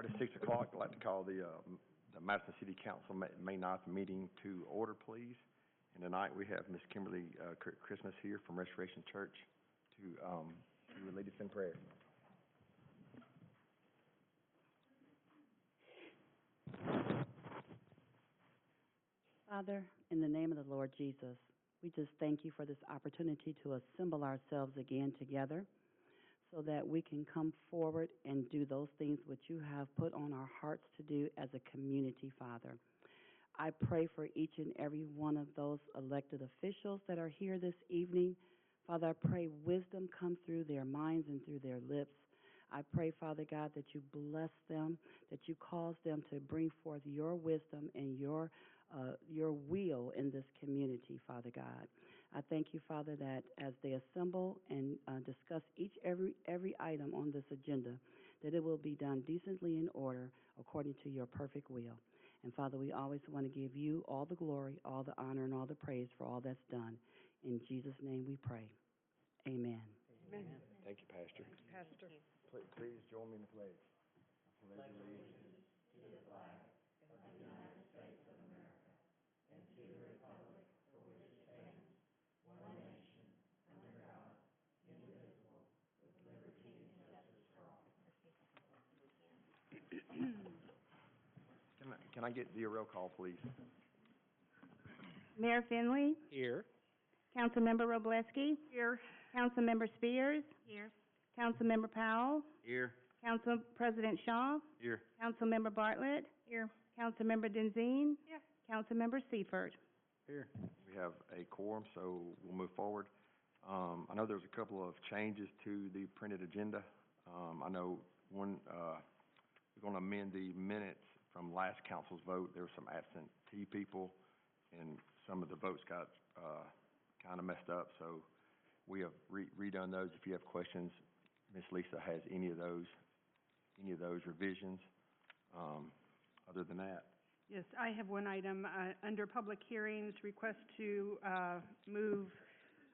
Starting at 6 o'clock, I'd like to call the Madison City Council May 9th meeting to order, please. And tonight we have Miss Kimberly Christmas here from Restoration Church to lead us in prayer. Father, in the name of the Lord Jesus, we just thank you for this opportunity to assemble ourselves again together so that we can come forward and do those things which you have put on our hearts to do as a community, Father. I pray for each and every one of those elected officials that are here this evening. Father, I pray wisdom come through their minds and through their lips. I pray, Father God, that you bless them, that you cause them to bring forth your wisdom and your will in this community, Father God. I thank you, Father, that as they assemble and discuss every item on this agenda, that it will be done decently in order according to your perfect will. And Father, we always want to give you all the glory, all the honor, and all the praise for all that's done. In Jesus' name we pray. Amen. Amen. Thank you, Pastor. Thank you, Pastor. Please join me in the pledge. I pledge allegiance to the flag of the United States of America and to the republic for which it stands, one nation, under God, indivisible, with liberty and justice for all. Can I get the roll call, please? Mayor Finley? Here. Councilmember Wroblewski? Here. Councilmember Spears? Here. Councilmember Powell? Here. Council President Shaw? Here. Councilmember Bartlett? Here. Councilmember Denzine? Here. Councilmember Seifert? Here. We have a quorum, so we'll move forward. I know there's a couple of changes to the printed agenda. I know one, we're going to amend the minutes from last council's vote. There were some absentee people, and some of the votes got kind of messed up, so we have redone those. If you have questions, Ms. Lisa has any of those revisions. Other than that, Yes, I have one item under public hearings, request to move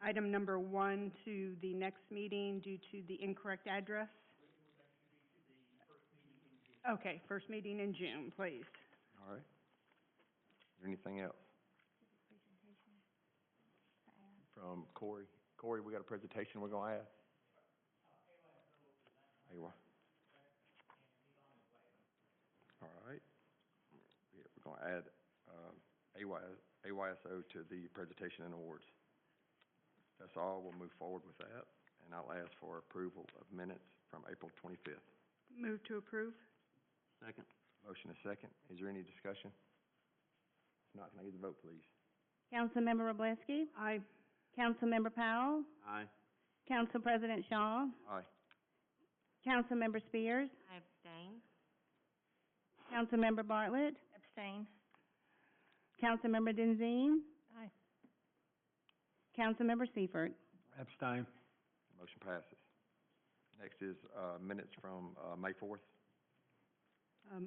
item number 1 to the next meeting due to the incorrect address. Okay, first meeting in June, please. all right. Is there anything else? From Corey. Corey, we got a presentation we're going to add. AYSO. All right. Yeah, we're going to add AYSO to the presentation and awards. That's all. We'll move forward with that, and I'll ask for approval of minutes from April 25th. Move to approve. Second. Motion is second. Is there any discussion? If not, can I get the vote, please? Councilmember Wroblewski? Aye. Councilmember Powell? Aye. Council President Shaw? Aye. Councilmember Spears? I abstain. Councilmember Bartlett? Abstain. Councilmember Denzine? Aye. Councilmember Seifert? Abstain. Motion passes. Next is minutes from May 4th.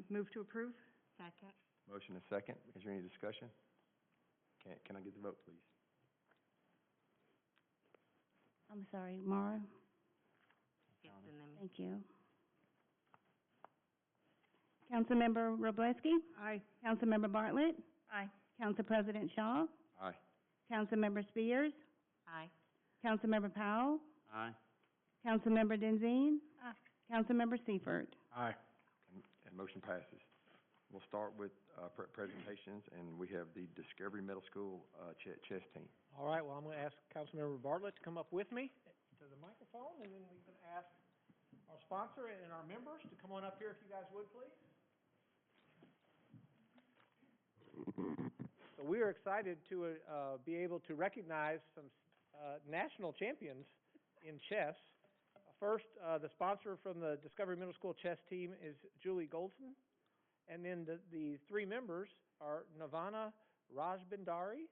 Move to approve. Second. Motion is second. Is there any discussion? Can I get the vote, please? I'm sorry, Maura? Them. Thank you. Councilmember Wroblewski? Aye. Councilmember Bartlett? Aye. Council President Shaw? Aye. Councilmember Spears? Aye. Councilmember Powell? Aye. Councilmember Denzine? Aye. Councilmember Seifert? Aye. And motion passes. We'll start with presentations, and we have the Discovery Middle School chess team. All right, well, I'm going to ask Councilmember Bartlett to come up with me to the microphone, and then we can ask our sponsor and our members to come on up here if you guys would, please. So we are excited to be able to recognize some national champions in chess. First, the sponsor from the Discovery Middle School chess team is Julie Goldston. And then the 3 members are Navana Rajbandari,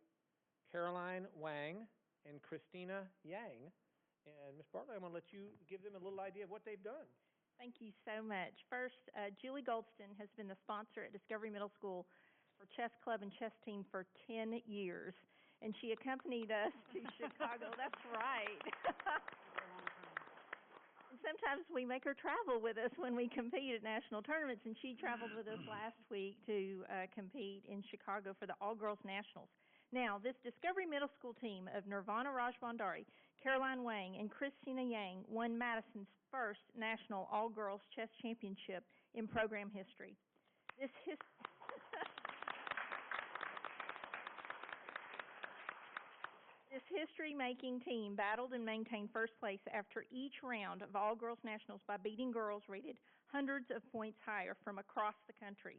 Caroline Wang, and Christina Yang. And Ms. Bartlett, I'm going to let you give them a little idea of what they've done. Thank you so much. First, Julie Goldston has been the sponsor at Discovery Middle School for Chess Club and Chess Team for 10 years. And she accompanied us to Chicago. That's right. sometimes we make her travel with us when we compete at national tournaments, and she traveled with us last week to compete in Chicago for the all-girls nationals. Now, this Discovery Middle School team of Nirvana Rajbandari, Caroline Wang, and Christina Yang won Madison's first national all-girls chess championship in program history. This history-making team battled and maintained first place after each round of all-girls nationals by beating girls rated hundreds of points higher from across the country.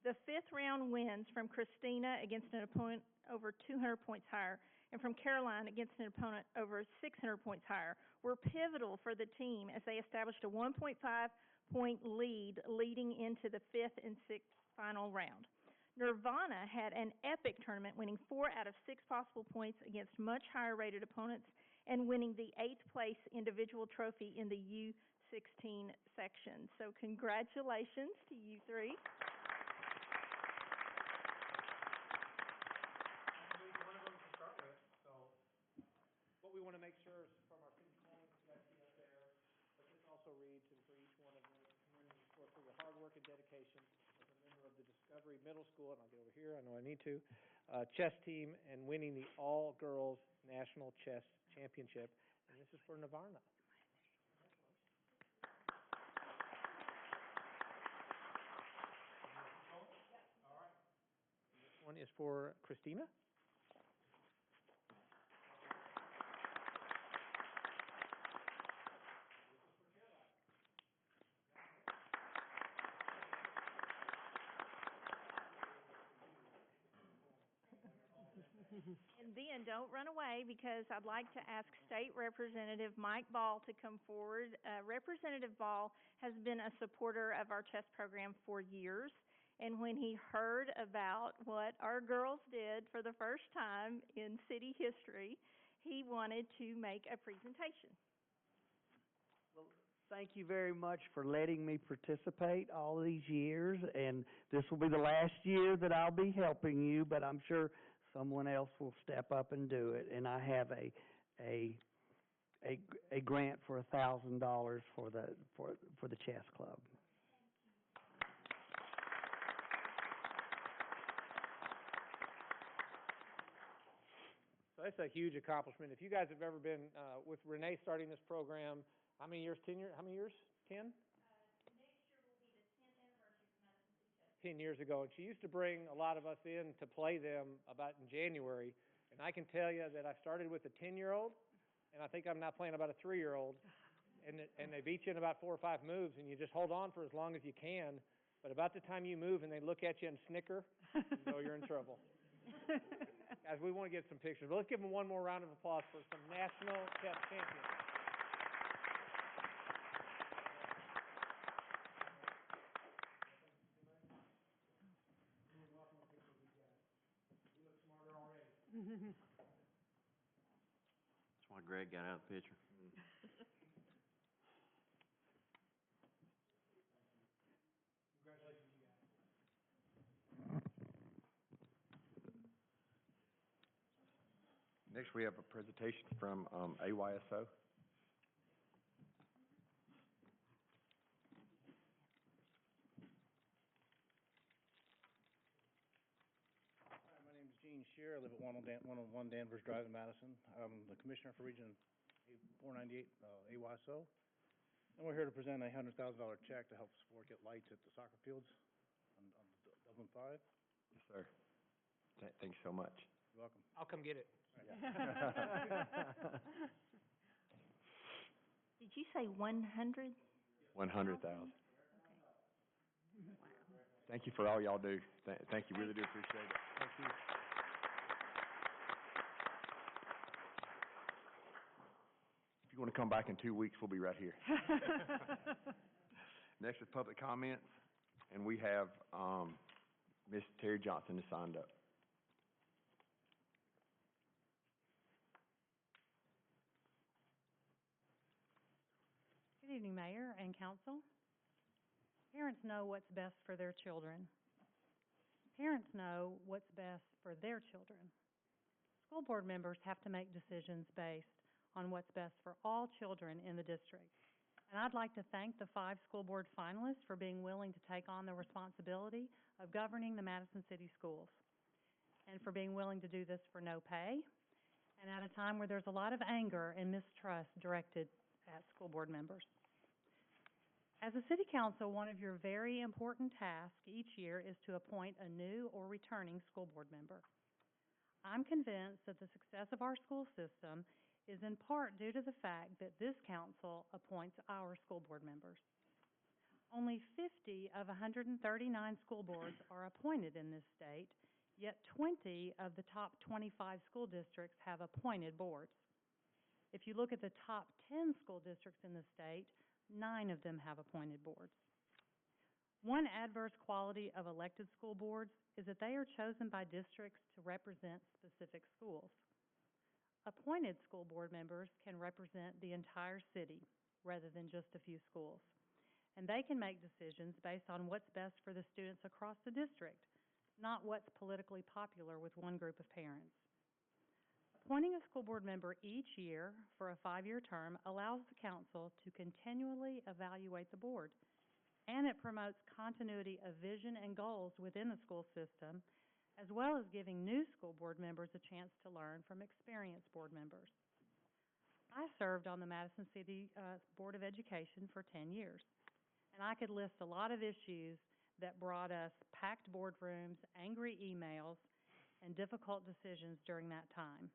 The fifth round wins from Christina against an opponent over 200 points higher and from Caroline against an opponent over 600 points higher were pivotal for the team as they established a 1.5-point lead leading into the fifth and sixth final round. Nirvana had an epic tournament, winning 4 out of 6 possible points against much higher rated opponents and winning the 8th place individual trophy in the U16 section. So congratulations to you three. What we want to make sure is from our city planning, that's up there, but this also reads, and for each one of them, commending you for your hard work and dedication as a member of the Discovery Middle School, and I'll get over here, I know I need to, chess team, and winning the all-girls national chess championship, and this is for Nirvana. All right. This one is for Christina. And then don't run away, because I'd like to ask State Representative Mike Ball to come forward. Representative Ball has been a supporter of our chess program for years, and when he heard about what our girls did for the first time in city history, he wanted to make a presentation. Well, thank you very much for letting me participate all these years, and this will be the last year that I'll be helping you, but I'm sure someone else will step up and do it. And I have a grant for $1,000 for the chess club. So that's a huge accomplishment. If you guys have ever been with Ranae starting this program, how many years? 10 years? How many years? 10? Next year will be the 10th anniversary of Madison Street Festival. 10 years ago, and she used to bring a lot of us in to play them about in January, and I can tell you that I started with a 10-year-old, and I think I'm now playing about a 3-year-old, and they beat you in about 4 or 5 moves, and you just hold on for as long as you can, but about the time you move and they look at you and snicker, you know you're in trouble. Guys, we want to get some pictures, but let's give them one more round of applause for some national chess champions. That's why Greg got out of the picture. Congratulations, you guys. Next, we have a presentation from AYSO. Hi, my name is Gene Shear. I live at 101 Danvers Drive in Madison. I'm the Commissioner for Region 498, AYSO. And we're here to present a $100,000 check to help support get lights at the soccer fields on Dublin 5. Yes, sir. Thank you so much. You're welcome. I'll come get it. Did you say 100? 100,000. Okay. Wow. Thank you for all y'all do. Thank you. Really do appreciate it. Thank you. If you want to come back in 2 weeks, we'll be right here. Next is public comments, and we have Ms. Terry Johnson is signed up. Good evening, Mayor and Council. Parents know what's best for their children. Parents know what's best for their children. School board members have to make decisions based on what's best for all children in the district. And I'd like to thank the 5 school board finalists for being willing to take on the responsibility of governing the Madison City Schools, and for being willing to do this for no pay, and at a time where there's a lot of anger and mistrust directed at school board members. As a city council, one of your very important tasks each year is to appoint a new or returning school board member. I'm convinced that the success of our school system is in part due to the fact that this council appoints our school board members. Only 50 of 139 school boards are appointed in this state, yet 20 of the top 25 school districts have appointed boards. If you look at the top 10 school districts in the state, 9 of them have appointed boards. One adverse quality of elected school boards is that they are chosen by districts to represent specific schools. Appointed school board members can represent the entire city rather than just a few schools, and they can make decisions based on what's best for the students across the district, not what's politically popular with one group of parents. Appointing a school board member each year for a 5-year term allows the council to continually evaluate the board, and it promotes continuity of vision and goals within the school system, as well as giving new school board members a chance to learn from experienced board members. I served on the Madison City Board of Education for 10 years, and I could list a lot of issues that brought us packed boardrooms, angry emails, and difficult decisions during that time.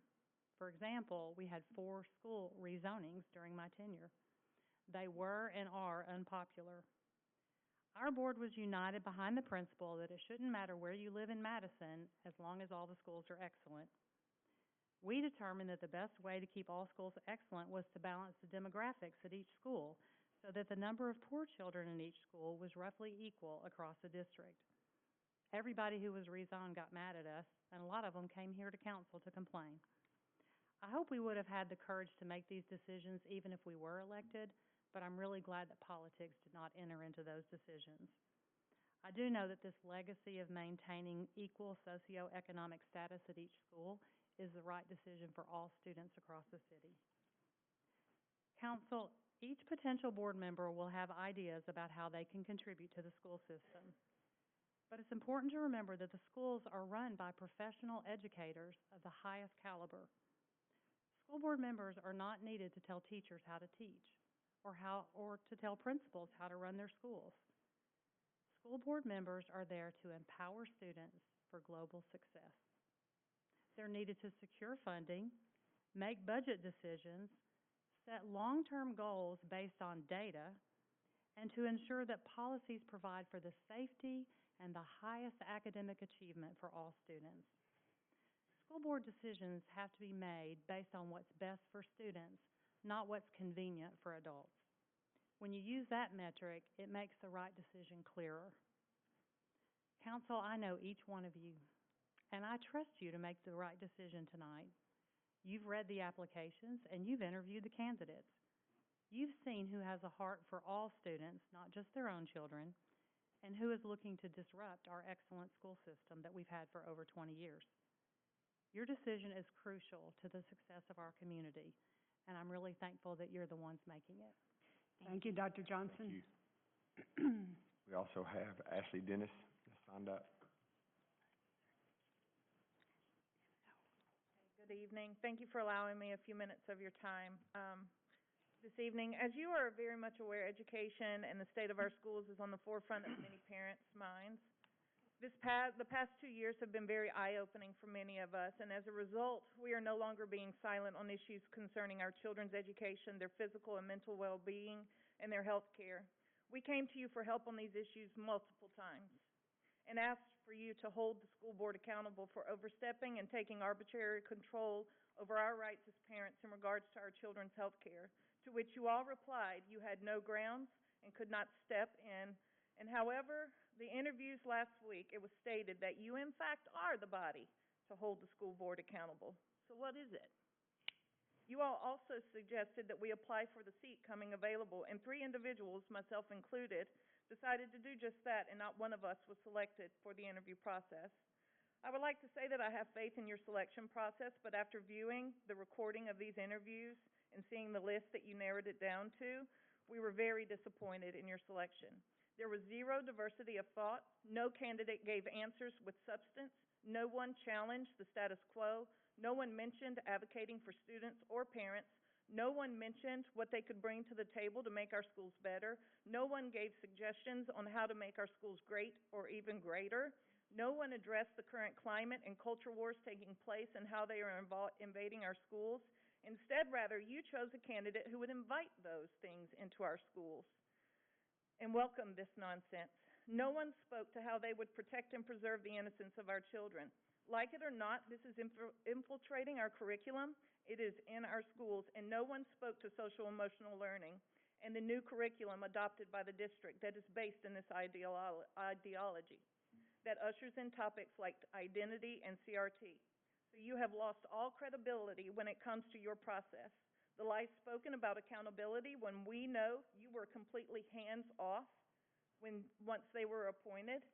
For example, we had 4 school rezonings during my tenure. They were and are unpopular. Our board was united behind the principle that it shouldn't matter where you live in Madison as long as all the schools are excellent. We determined that the best way to keep all schools excellent was to balance the demographics at each school so that the number of poor children in each school was roughly equal across the district. Everybody who was rezoned got mad at us, and a lot of them came here to council to complain. I hope we would have had the courage to make these decisions even if we were elected, but I'm really glad that politics did not enter into those decisions. I do know that this legacy of maintaining equal socioeconomic status at each school is the right decision for all students across the city. Council, each potential board member will have ideas about how they can contribute to the school system. But it's important to remember that the schools are run by professional educators of the highest caliber. School board members are not needed to tell teachers how to teach or to tell principals how to run their schools. School board members are there to empower students for global success. They're needed to secure funding, make budget decisions, set long-term goals based on data, and to ensure that policies provide for the safety and the highest academic achievement for all students. School board decisions have to be made based on what's best for students, not what's convenient for adults. When you use that metric, it makes the right decision clearer. Council, I know each one of you, and I trust you to make the right decision tonight. You've read the applications, and you've interviewed the candidates. You've seen who has a heart for all students, not just their own children, and who is looking to disrupt our excellent school system that we've had for over 20 years. Your decision is crucial to the success of our community, and I'm really thankful that you're the ones making it. Thank you, Dr. Johnson. Thank you. We also have Ashley Dennis that signed up. Good evening. Thank you for allowing me a few minutes of your time this evening. As you are very much aware, education and the state of our schools is on the forefront of many parents' minds. The past 2 years have been very eye-opening for many of us, and as a result, we are no longer being silent on issues concerning our children's education, their physical and mental well-being, and their health care. We came to you for help on these issues multiple times and asked for you to hold the school board accountable for overstepping and taking arbitrary control over our rights as parents in regards to our children's health care, to which you all replied you had no grounds and could not step in. And however, the interviews last week, it was stated that you in fact are the body to hold the school board accountable. So what is it? You all also suggested that we apply for the seat coming available, and 3 individuals, myself included, decided to do just that, and not one of us was selected for the interview process. I would like to say that I have faith in your selection process, but after viewing the recording of these interviews and seeing the list that you narrowed it down to, We were very disappointed in your selection. There was zero diversity of thought, no candidate gave answers with substance, no one challenged the status quo, no one mentioned advocating for students or parents, no one mentioned what they could bring to the table to make our schools better, no one gave suggestions on how to make our schools great or even greater, no one addressed the current climate and culture wars taking place and how they are invading our schools. Instead, rather, you chose a candidate who would invite those things into our schools and welcome this nonsense. No one spoke to how they would protect and preserve the innocence of our children. Like it or not, this is infiltrating our curriculum. It is in our schools, and no one spoke to social-emotional learning and the new curriculum adopted by the district that is based in this ideology that ushers in topics like identity and CRT. So you have lost all credibility when it comes to your process. The lies spoken about accountability when we know you were completely hands-off once they were appointed.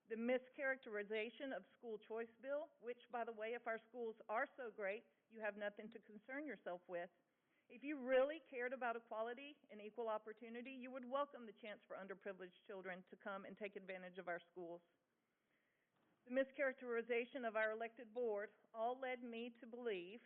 The mischaracterization of school choice bill, which, by the way, if our schools are so great, you have nothing to concern yourself with. If you really cared about equality and equal opportunity, you would welcome the chance for underprivileged children to come and take advantage of our schools. The mischaracterization of our elected board all led me to believe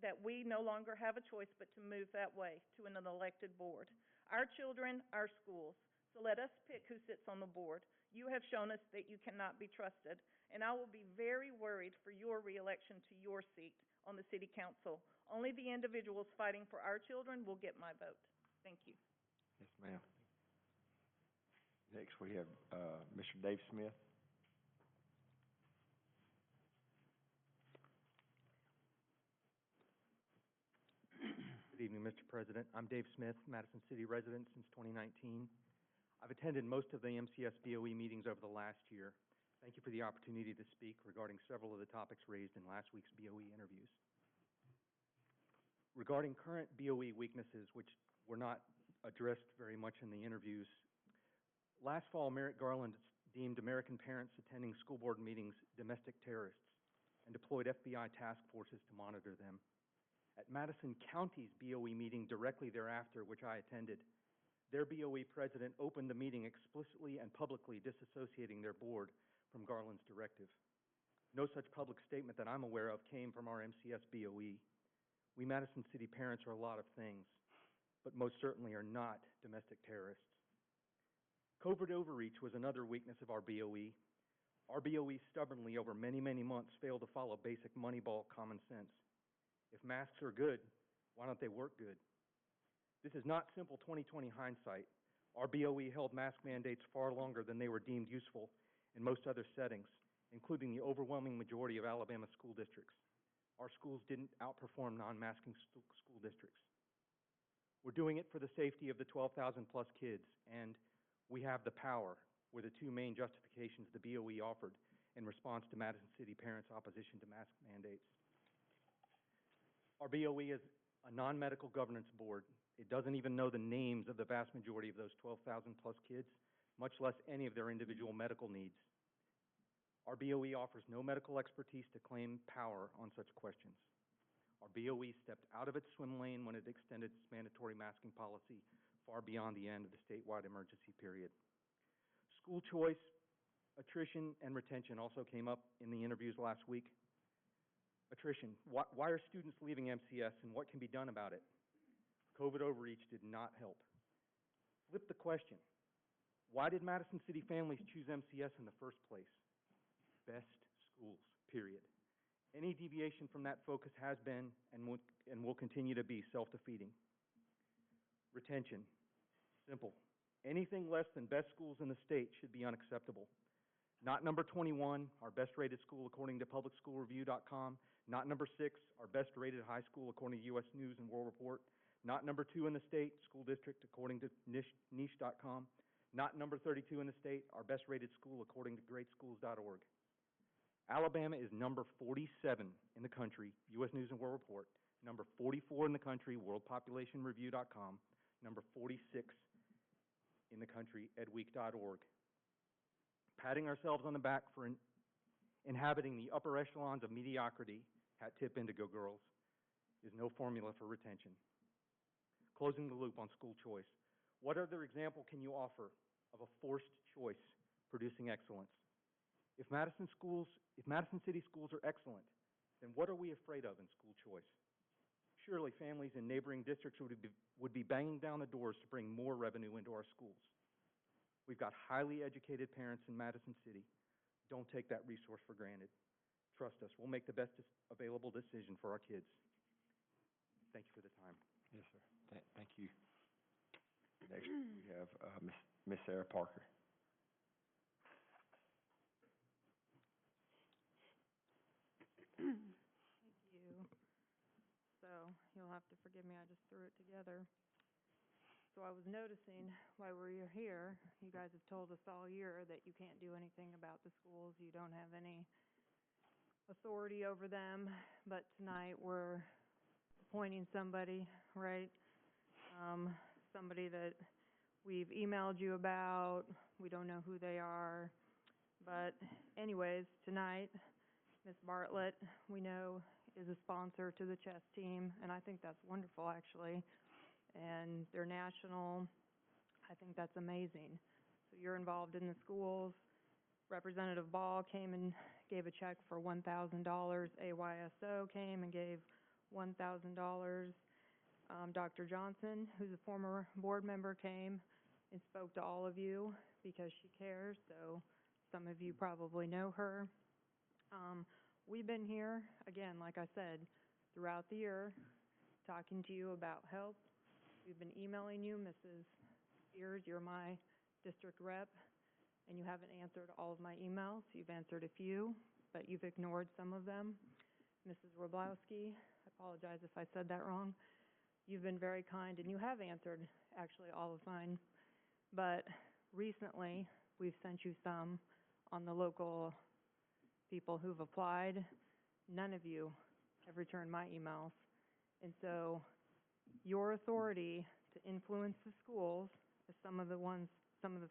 that we no longer have a choice but to move that way to an elected board. Our children, our schools. So let us pick who sits on the board. You have shown us that you cannot be trusted, and I will be very worried for your reelection to your seat on the City Council. Only the individuals fighting for our children will get my vote. Thank you. Yes, ma'am. Next, we have, Mr. Dave Smith. Good evening, Mr. President. I'm Dave Smith, Madison City resident since 2019. I've attended most of the MCS BOE meetings over the last year. Thank you for the opportunity to speak regarding several of the topics raised in last week's BOE interviews. Regarding current BOE weaknesses, which were not addressed very much in the interviews, last fall, Merrick Garland deemed American parents attending school board meetings domestic terrorists and deployed FBI task forces to monitor them. At Madison County's BOE meeting directly thereafter, which I attended, their BOE president opened the meeting explicitly and publicly disassociating their board from Garland's directive. No such public statement that I'm aware of came from our MCS BOE. We Madison City parents are a lot of things, but most certainly are not domestic terrorists. Covert overreach was another weakness of our BOE. Our BOE stubbornly over many, many months failed to follow basic Moneyball common sense. If masks are good, why don't they work good? This is not simple 20/20 hindsight. Our BOE held mask mandates far longer than they were deemed useful in most other settings, including the overwhelming majority of Alabama school districts. Our schools didn't outperform non-masking school districts. We're doing it for the safety of the 12,000 plus kids, and we have the power, were the two main justifications the BOE offered in response to Madison City parents' opposition to mask mandates. Our BOE is a non-medical governance board. It doesn't even know the names of the vast majority of those 12,000 plus kids, much less any of their individual medical needs. Our BOE offers no medical expertise to claim power on such questions. Our BOE stepped out of its swim lane when it extended its mandatory masking policy far beyond the end of the statewide emergency period. School choice, attrition, and retention also came up in the interviews last week. Attrition. Why are students leaving MCS, and what can be done about it? COVID overreach did not help. Flip the question. Why did Madison City families choose MCS in the first place? Best schools, period. Any deviation from that focus has been and will continue to be self-defeating. Retention. Simple. Anything less than best schools in the state should be unacceptable. Not number 21, our best-rated school according to publicschoolreview.com. Not number 6, our best-rated high school according to U.S. News and World Report. Not number 2 in the state, school district according to niche.com. Not number 32 in the state, our best-rated school according to greatschools.org. Alabama is number 47 in the country, U.S. News and World Report. Number 44 in the country, worldpopulationreview.com. Number 46 in the country, edweek.org. Patting ourselves on the back for inhabiting the upper echelons of mediocrity, hat tip Indigo Girls, is no formula for retention. Closing the loop on school choice. What other example can you offer of a forced choice producing excellence? If Madison City schools are excellent, then what are we afraid of in school choice? Surely families in neighboring districts would be banging down the doors to bring more revenue into our schools. We've got highly educated parents in Madison City. Don't take that resource for granted. Trust us, we'll make the best available decision for our kids. Thank you for the time. Yes, sir. Thank you. Next, we have, Miss Sarah Parker. Thank you. So, you'll have to forgive me, I just threw it together. So I was noticing while we were here, you guys have told us all year that you can't do anything about the schools, you don't have any authority over them, but tonight we're appointing somebody, right? Somebody that we've emailed you about, we don't know who they are, but anyways, tonight, Miss Bartlett, we know, is a sponsor to the chess team, and I think that's wonderful, actually. And they're national. I think that's amazing. So you're involved in the schools. Representative Ball came and gave a check for $1,000. AYSO came and gave $1,000. Dr. Johnson, who's a former board member, came and spoke to all of you because she cares, so some of you probably know her. We've been here, again, like I said, throughout the year, talking to you about help. We've been emailing you, Mrs. Spears, you're my district rep, and you haven't answered all of my emails. You've answered a few, but you've ignored some of them. Mrs. Wroblewski, I apologize if I said that wrong. You've been very kind, and you have answered, actually, all of mine. But recently, we've sent you some on the local people who've applied. None of you have returned my emails. And so your authority to influence the schools is some of the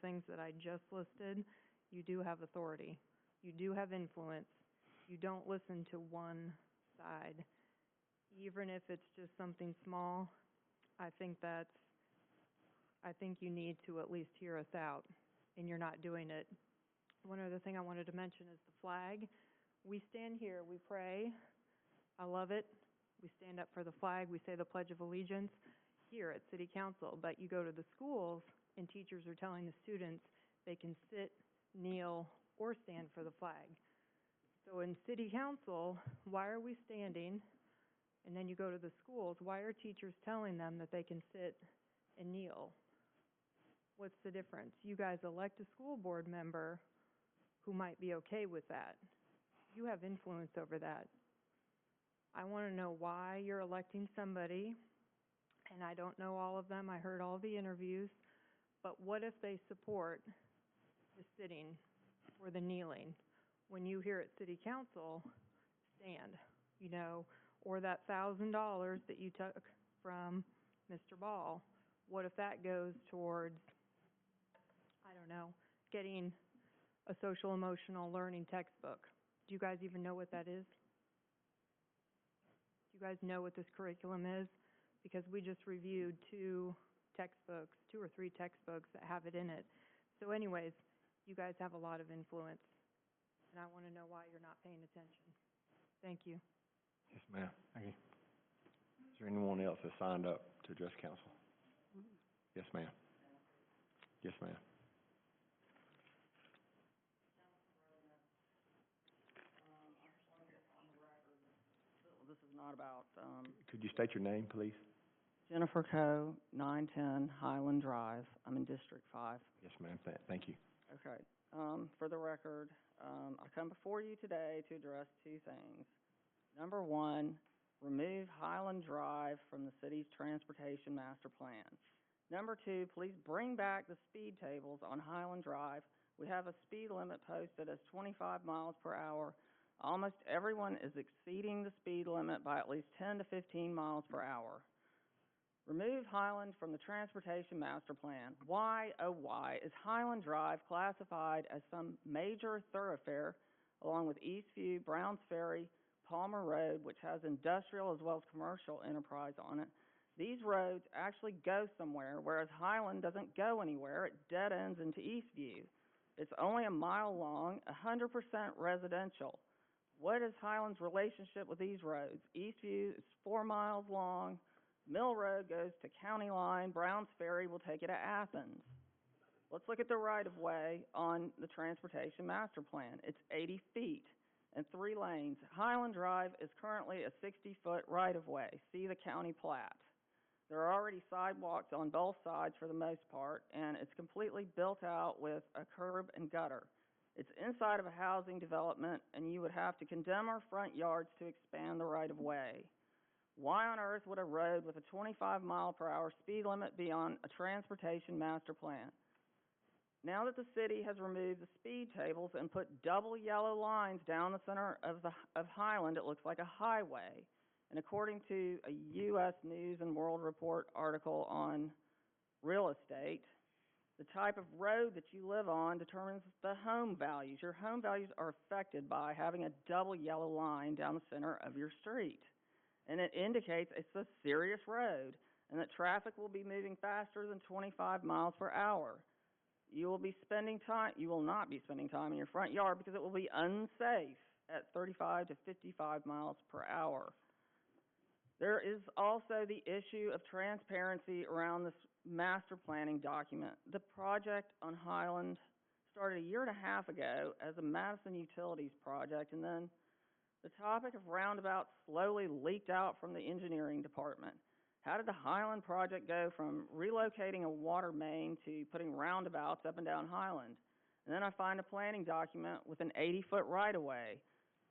things that I just listed. You do have authority. You do have influence. You don't listen to one side. Even if it's just something small, I think you need to at least hear us out, and you're not doing it. One other thing I wanted to mention is the flag. We stand here, we pray. I love it. We stand up for the flag. We say the Pledge of Allegiance here at City Council. But you go to the schools, and teachers are telling the students they can sit, kneel, or stand for the flag. So in City Council, why are we standing? And then you go to the schools, why are teachers telling them that they can sit and kneel? What's the difference? You guys elect a school board member who might be okay with that. You have influence over that. I want to know why you're electing somebody, and I don't know all of them. I heard all the interviews, but what if they support the sitting or the kneeling? When you here at City Council, stand, or that $1,000 that you took from Mr. Ball, what if that goes towards, getting a social emotional learning textbook? Do you guys even know what that is? Do you guys know what this curriculum is? Because we just reviewed 2 or 3 textbooks that have it in it. So anyways, you guys have a lot of influence, and I want to know why you're not paying attention. Thank you. Yes, ma'am. Thank you. Is there anyone else that signed up to address council? Yes, ma'am. Yes, ma'am. This is not about, Could you state your name, please? Jennifer Coe, 910 Highland Drive. I'm in District 5. Yes, ma'am. Thank you. Okay. For the record, I come before you today to address 2 things. Number 1, remove Highland Drive from the city's transportation master plan. Number 2, please bring back the speed tables on Highland Drive. We have a speed limit posted as 25 miles per hour. Almost everyone is exceeding the speed limit by at least 10 to 15 miles per hour. Remove Highland from the transportation master plan. Why, oh why, is Highland Drive classified as some major thoroughfare along with Eastview, Browns Ferry, Palmer Road, which has industrial as well as commercial enterprise on it, These roads actually go somewhere, whereas Highland doesn't go anywhere. It dead ends into Eastview. It's only a mile long, 100% residential. What is Highland's relationship with these roads? Eastview is 4 miles long. Mill Road goes to County Line. Browns Ferry will take you to Athens. Let's look at the right-of-way on the Transportation Master Plan. It's 80 feet and 3 lanes. Highland Drive is currently a 60-foot right-of-way. See the county plat. There are already sidewalks on both sides for the most part, and it's completely built out with a curb and gutter. It's inside of a housing development, and you would have to condemn our front yards to expand the right-of-way. Why on earth would a road with a 25-mile-per-hour speed limit be on a transportation master plan? Now that the city has removed the speed tables and put double yellow lines down the center of Highland, it looks like a highway. And according to a U.S. News and World Report article on real estate, the type of road that you live on determines the home values. Your home values are affected by having a double yellow line down the center of your street. And it indicates it's a serious road and that traffic will be moving faster than 25 miles per hour. You will not be spending time in your front yard because it will be unsafe at 35 to 55 miles per hour. There is also the issue of transparency around this master planning document. The project on Highland started a year and a half ago as a Madison Utilities project, and then the topic of roundabouts slowly leaked out from the engineering department. How did the Highland project go from relocating a water main to putting roundabouts up and down Highland? And then I find a planning document with an 80-foot right-of-way.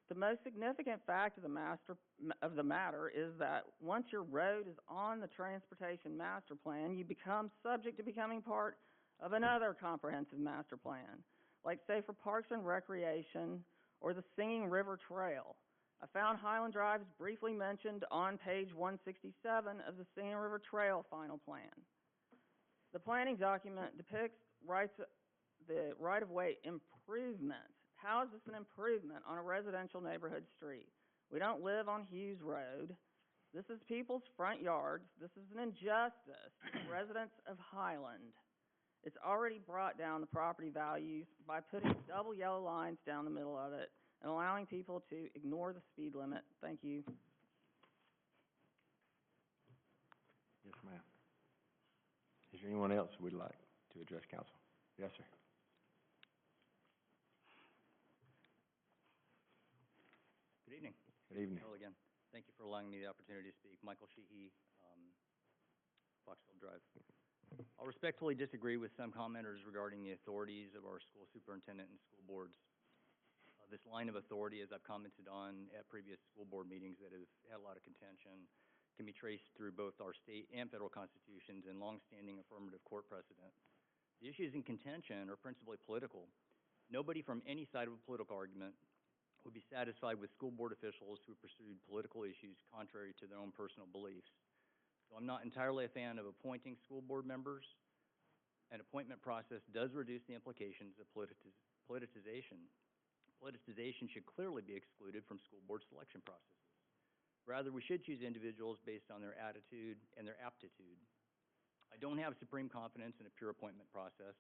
The most significant fact of the matter is that once your road is on the Transportation Master Plan, you become subject to becoming part of another comprehensive master plan, like say for Parks and Recreation or the Singing River Trail. I found Highland Drive is briefly mentioned on page 167 of the Singing River Trail final plan. The planning document depicts the right-of-way improvement. How is this an improvement on a residential neighborhood street? We don't live on Hughes Road. This is people's front yards. This is an injustice to the residents of Highland. It's already brought down the property values by putting double yellow lines down the middle of it and allowing people to ignore the speed limit. Thank you. Yes, ma'am. Is there anyone else who would like to address council? Yes, sir. Good evening. Good evening. Hello again. Thank you for allowing me the opportunity to speak. Michael Sheehy, Foxfield Drive. I'll respectfully disagree with some commenters regarding the authorities of our school superintendent and school boards. This line of authority, as I've commented on at previous school board meetings that have had a lot of contention, can be traced through both our state and federal constitutions and longstanding affirmative court precedent. The issues in contention are principally political. Nobody from any side of a political argument would be satisfied with school board officials who pursued political issues contrary to their own personal beliefs. So I'm not entirely a fan of appointing school board members. An appointment process does reduce the implications of politicization. Politicization should clearly be excluded from school board selection processes. Rather, we should choose individuals based on their attitude and their aptitude. I don't have supreme confidence in a pure appointment process,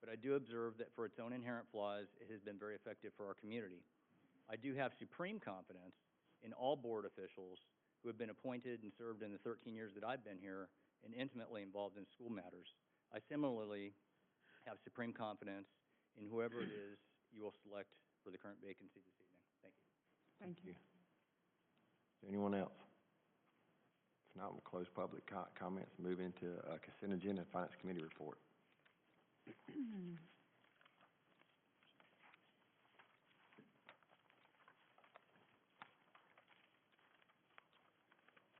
but I do observe that for its own inherent flaws, it has been very effective for our community. I do have supreme confidence in all board officials who have been appointed and served in the 13 years that I've been here and intimately involved in school matters. I similarly have supreme confidence in whoever it is you will select for the current vacancy this evening. Thank you. Thank you. Is there anyone else? If not, we'll close public comments and move into consent agenda and finance committee report.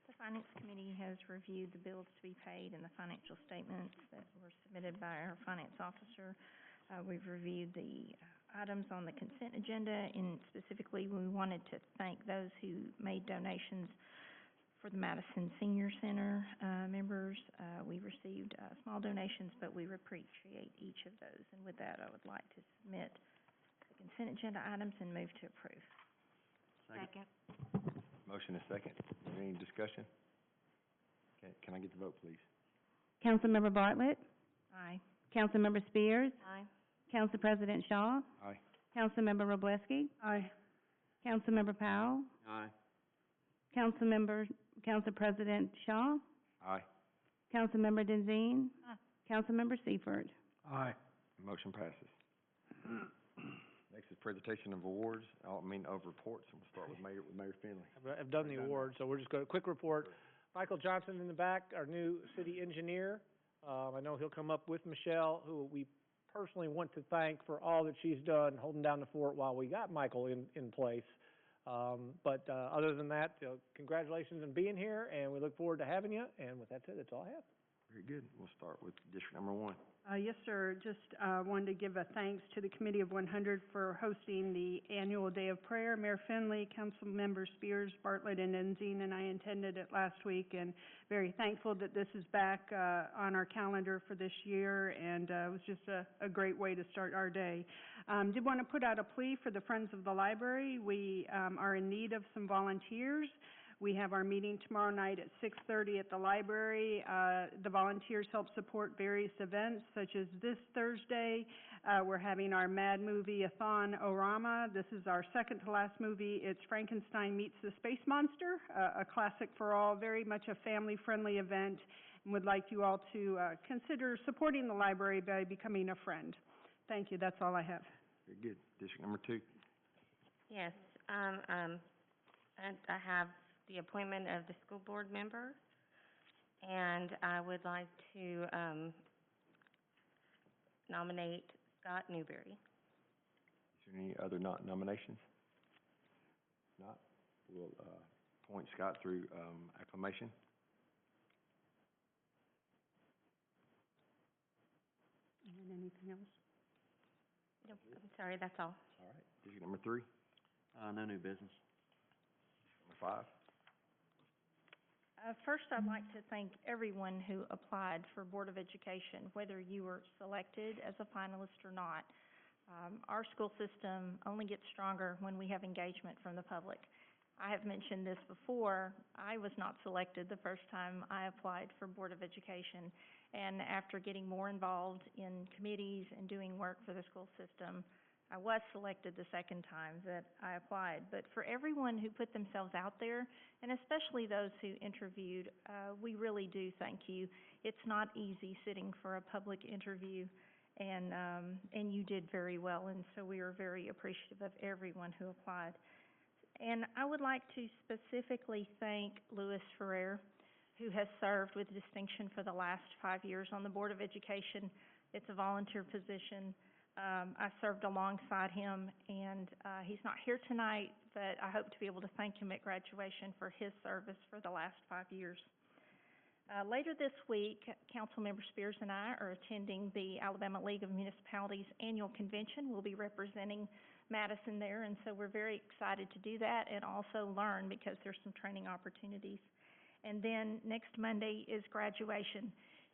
The Finance Committee has reviewed the bills to be paid and the financial statements that were submitted by our finance officer. We've reviewed the items on the consent agenda, and specifically we wanted to thank those who made donations for the Madison Senior Center members. We received small donations, but we appreciate each of those. And with that, I would like to submit the consent agenda items and move to approve. Second. Motion is second. Any discussion? Can I get the vote, please? Councilmember Bartlett, Aye. Councilmember Spears, Aye. Council President Shaw, Aye. Councilmember Wroblewski, Aye. Councilmember Powell, Aye. Council President Shaw, Aye. Councilmember Denzine, Councilmember Seifert. Aye. Motion passes. Next is presentation of awards, of reports, and we'll start with Mayor Finley. I've done the awards, so we're just going to, quick report. Michael Johnson in the back, our new city engineer. I know he'll come up with Michelle, who we personally want to thank for all that she's done, holding down the fort while we got Michael in place. But other than that, congratulations on being here, and we look forward to having you. And with that said, that's all I have. Very good. We'll start with District Number 1. Yes, sir. Just wanted to give a thanks to the Committee of 100 for hosting the annual Day of Prayer. Mayor Finley, Council Member Spears, Bartlett, and Denzine, and I attended it last week, and very thankful that this is back on our calendar for this year, and it was just a great way to start our day. Did want to put out a plea for the Friends of the Library. We are in need of some volunteers. We have our meeting tomorrow night at 6:30 at the library. The volunteers help support various events, such as this Thursday. We're having our Mad Movie-a-thon Orama. This is our second to last movie. It's Frankenstein Meets the Space Monster, a classic for all, very much a family-friendly event, and would like you all to consider supporting the library by becoming a friend. Thank you. That's all I have. Very good. District Number 2. Yes, and I have the appointment of the school board member, and I would like to nominate Scott Newberry. Is there any other nominations? Not, we'll appoint Scott through acclamation. And then anything else? Nope, I'm sorry, that's all. All right. District Number 3. No new business. Number 5. First, I'd like to thank everyone who applied for Board of Education, whether you were selected as a finalist or not. Our school system only gets stronger when we have engagement from the public. I have mentioned this before. I was not selected the first time I applied for Board of Education, and after getting more involved in committees and doing work for the school system, I was selected the second time that I applied. But for everyone who put themselves out there, and especially those who interviewed, we really do thank you. It's not easy sitting for a public interview, and you did very well, and so we are very appreciative of everyone who applied. And I would like to specifically thank Louis Ferrer, who has served with distinction for the last 5 years on the Board of Education. It's a volunteer position. I served alongside him, and he's not here tonight, but I hope to be able to thank him at graduation for his service for the last 5 years. Later this week, Councilmember Spears and I are attending the Alabama League of Municipalities annual convention. We'll be representing Madison there, and so we're very excited to do that and also learn, because there's some training opportunities. And then next Monday is graduation.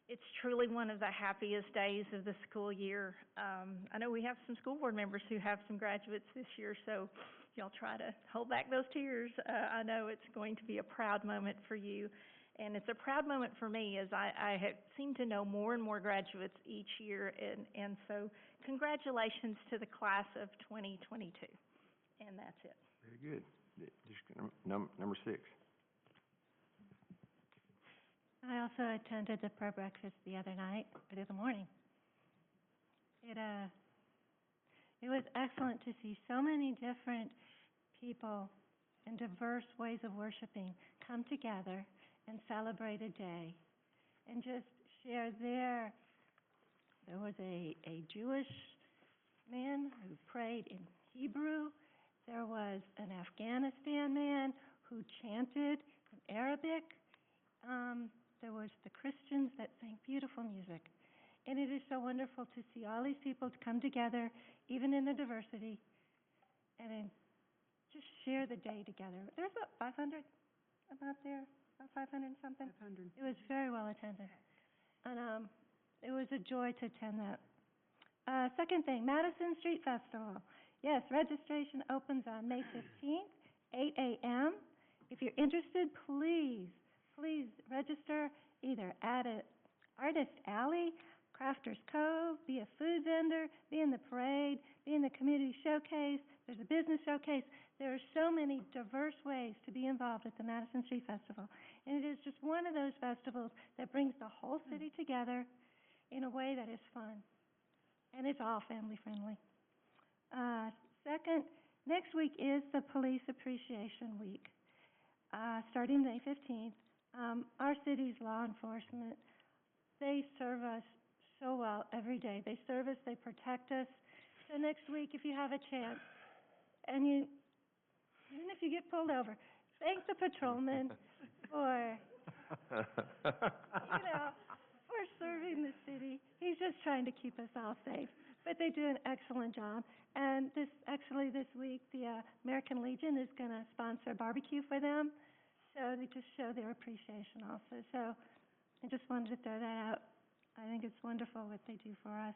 It's truly one of the happiest days of the school year. I know we have some school board members who have some graduates this year, so y'all try to hold back those tears. I know it's going to be a proud moment for you, and it's a proud moment for me, as I have seemed to know more and more graduates each year, and so congratulations to the class of 2022, and that's it. Very good. District Number 6. I also attended the prayer breakfast the other night, or the other morning. It was excellent to see so many different people in diverse ways of worshiping come together and celebrate a day and just share there was a Jewish man who prayed in Hebrew. There was an Afghanistan man who chanted in Arabic. There was the Christians that sang beautiful music. And it is so wonderful to see all these people come together, even in the diversity, and then just share the day together. There's about 500 about there, about 500 and something. 500. It was very well attended. And it was a joy to attend that. Second thing, Madison Street Festival. Yes, registration opens on May 15th, 8 a.m. If you're interested, please please register either at a Artist Alley, Crafters Cove, be a food vendor, be in the parade, be in the community showcase, there's a business showcase. There are so many diverse ways to be involved at the Madison Street Festival. And it is just one of those festivals that brings the whole city together in a way that is fun. And it's all family friendly. Second, next week is the Police Appreciation Week, starting May 15th. Our city's law enforcement, they serve us so well every day. They serve us, they protect us. So next week, if you have a chance, and even if you get pulled over, thank the patrolman for, for serving the city. He's just trying to keep us all safe. But they do an excellent job. And this week, the American Legion is going to sponsor a barbecue for them. So they just show their appreciation also. So I just wanted to throw that out. I think it's wonderful what they do for us.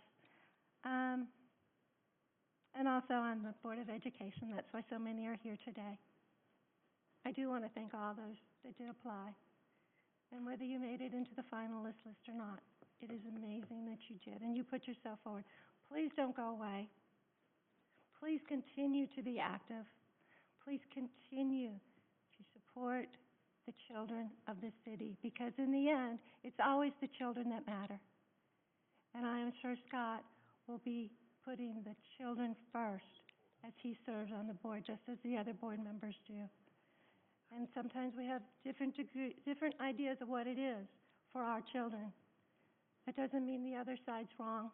And also on the Board of Education, that's why so many are here today. I do want to thank all those that did apply. And whether you made it into the finalist list or not, it is amazing that you did, and you put yourself forward. Please don't go away. Please continue to be active. Please continue to support the children of this city, because in the end, it's always the children that matter. And I am sure Scott will be putting the children first as he serves on the board, just as the other board members do. And sometimes we have different ideas of what it is for our children. That doesn't mean the other side's wrong.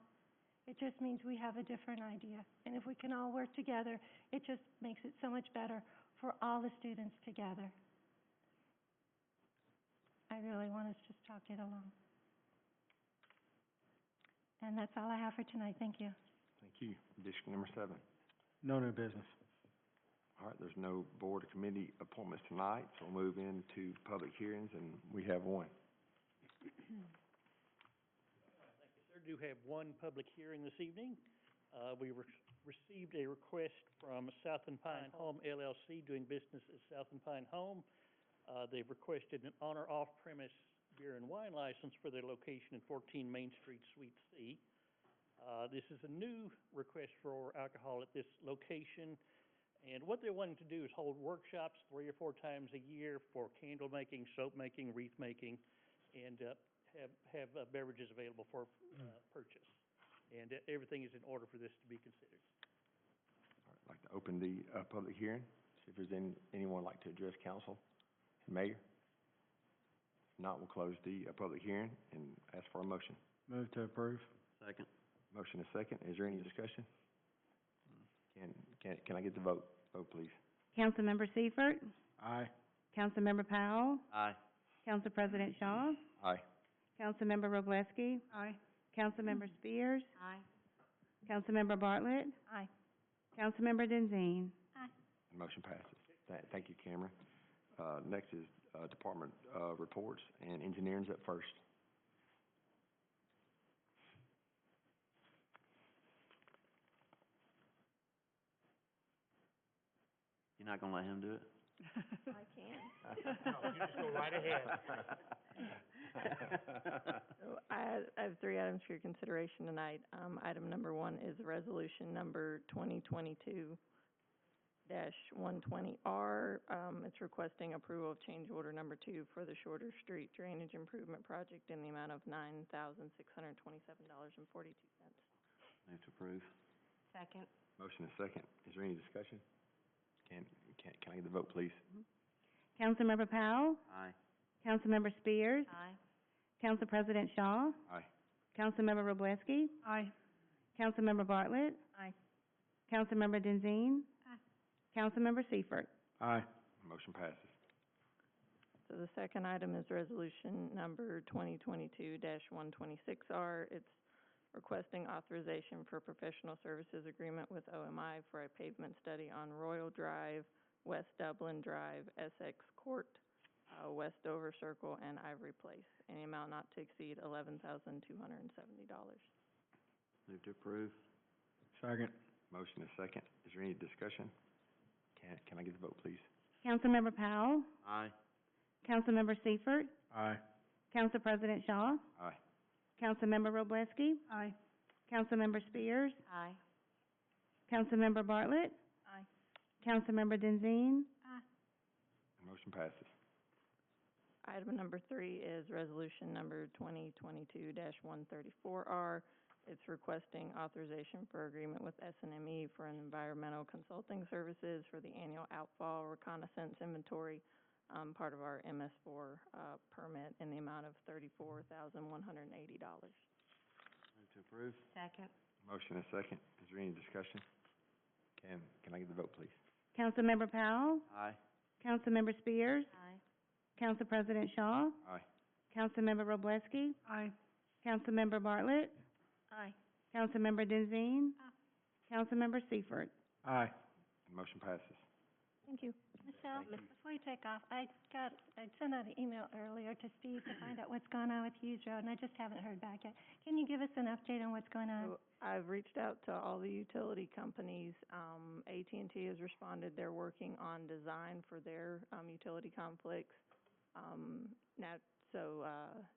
It just means we have a different idea. And if we can all work together, it just makes it so much better for all the students together. I really want us to just talk it along. And that's all I have for tonight. Thank you. Thank you. District number 7. No new business. All right, there's no board or committee appointments tonight, so we'll move into public hearings, and we have one. Thank you, sir. Do have one public hearing this evening. We received a request from South and Pine Home LLC, doing business as South and Pine Home. They've requested an honor off-premise beer and wine license for their location at 14 Main Street, Suite C. This is a new request for alcohol at this location, and what they're wanting to do is hold workshops 3 or 4 times a year for candle making, soap making, wreath making, and have beverages available for purchase. And everything is in order for this to be considered. All right, I'd like to open the public hearing, see if there's anyone like to address council and mayor. If not, we'll close the public hearing and ask for a motion. Move to approve. Second. Motion is second. Is there any discussion? Can I get the vote? Vote, please. Councilmember Seifert? Aye. Councilmember Powell? Aye. Council President Shaw? Aye. Councilmember Wroblewski? Aye. Councilmember Spears? Aye. Councilmember Bartlett? Aye. Councilmember Denzine? Motion passes. Thank you, Cameron. Next is department reports, and engineering's up first. You're not gonna let him do it? I can. No, you just go right ahead. So I have 3 items for your consideration tonight. Item number 1 is resolution number 2022-120R. It's requesting approval of change order number 2 for the Shorter Street Drainage Improvement Project in the amount of $9,627.42. Move to approve. Second. Motion is second. Is there any discussion? Can I get the vote, please? Councilmember Powell? Aye. Councilmember Spears? Aye. Council President Shaw? Aye. Councilmember Wroblewski? Aye. Councilmember Bartlett? Aye. Councilmember Denzine? Councilmember Seifert? Aye. Motion passes. So the second item is resolution number 2022-126R. It's requesting authorization for professional services agreement with OMI for a pavement study on Royal Drive, West Dublin Drive, Essex Court, West Dover Circle, and Ivory Place, in the amount not to exceed $11,270. Move to approve. Second. Motion is second. Is there any discussion? Can I get the vote, please? Councilmember Powell? Aye. Councilmember Seifert, Aye. Council President Shaw, Aye. Councilmember Wroblewski, Aye. Councilmember Spears, Aye. Councilmember Bartlett, Aye. Councilmember Denzine, Motion passes. Item number 3 is resolution number 2022-134R. It's requesting authorization for agreement with SNME for an environmental consulting services for the annual outfall reconnaissance inventory, part of our MS4 permit in the amount of $34,180. Move to approve. Second. Motion and second. Is there any discussion? Can I get the vote, please? Councilmember Powell, Aye. Councilmember Spears, Aye. Council President Shaw, Aye. Councilmember Wroblewski, Aye. Councilmember Bartlett, Aye. Councilmember Denzine, Councilmember Seifert. Aye. Motion passes. Thank you. Michelle, before you take off, I sent out an email earlier to Steve to find out what's going on with Hughes Road, and I just haven't heard back yet. Can you give us an update on what's going on? So I've reached out to all the utility companies. AT&T has responded. They're working on design for their utility conflicts.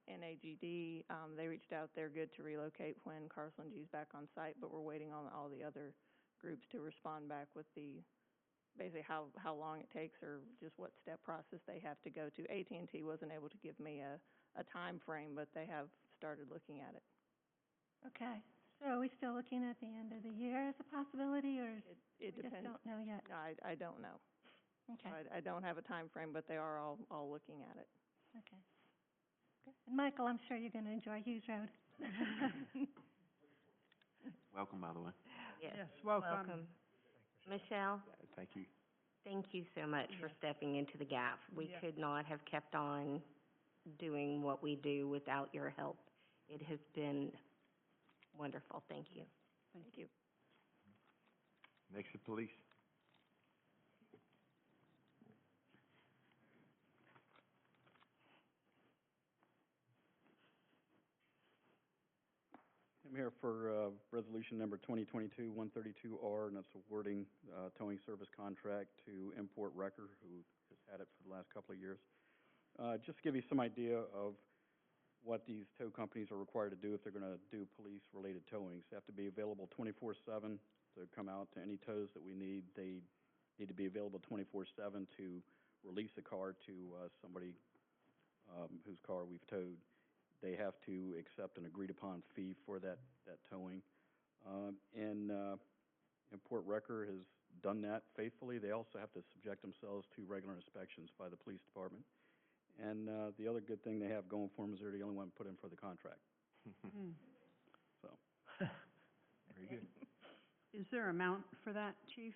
NAGD, they reached out. They're good to relocate when Carson G's back on site, but we're waiting on all the other groups to respond back with basically how long it takes or just what step process they have to go to. AT&T wasn't able to give me a time frame, but they have started looking at it. Okay. So are we still looking at the end of the year as a possibility, or It we just depends. don't know yet? No, I don't know. Okay. I don't have a time frame, but they are all looking at it. Okay. Good. And Michael, I'm sure you're going to enjoy Hughes Road. Welcome, by the way. Yes, welcome. Michelle, Thank you. thank you so much for stepping into the gap. We Yeah. could not have kept on doing what we do without your help. It has been wonderful. Thank you. Thank you. Next, the police. I'm here for resolution number 2022-132R, and it's awarding towing service contract to Import Wrecker, who has had it for the last couple of years. Just to give you some idea of what these tow companies are required to do if they're going to do police-related towings. They have to be available 24/7 to come out to any tows that we need. They need to be available 24/7 to release a car to somebody whose car we've towed. They have to accept an agreed-upon fee for that towing. Import Wrecker has done that faithfully. They also have to subject themselves to regular inspections by the police department. And the other good thing they have going for them is they're the only one put in for the contract. So. Very good. Is there an amount for that, Chief?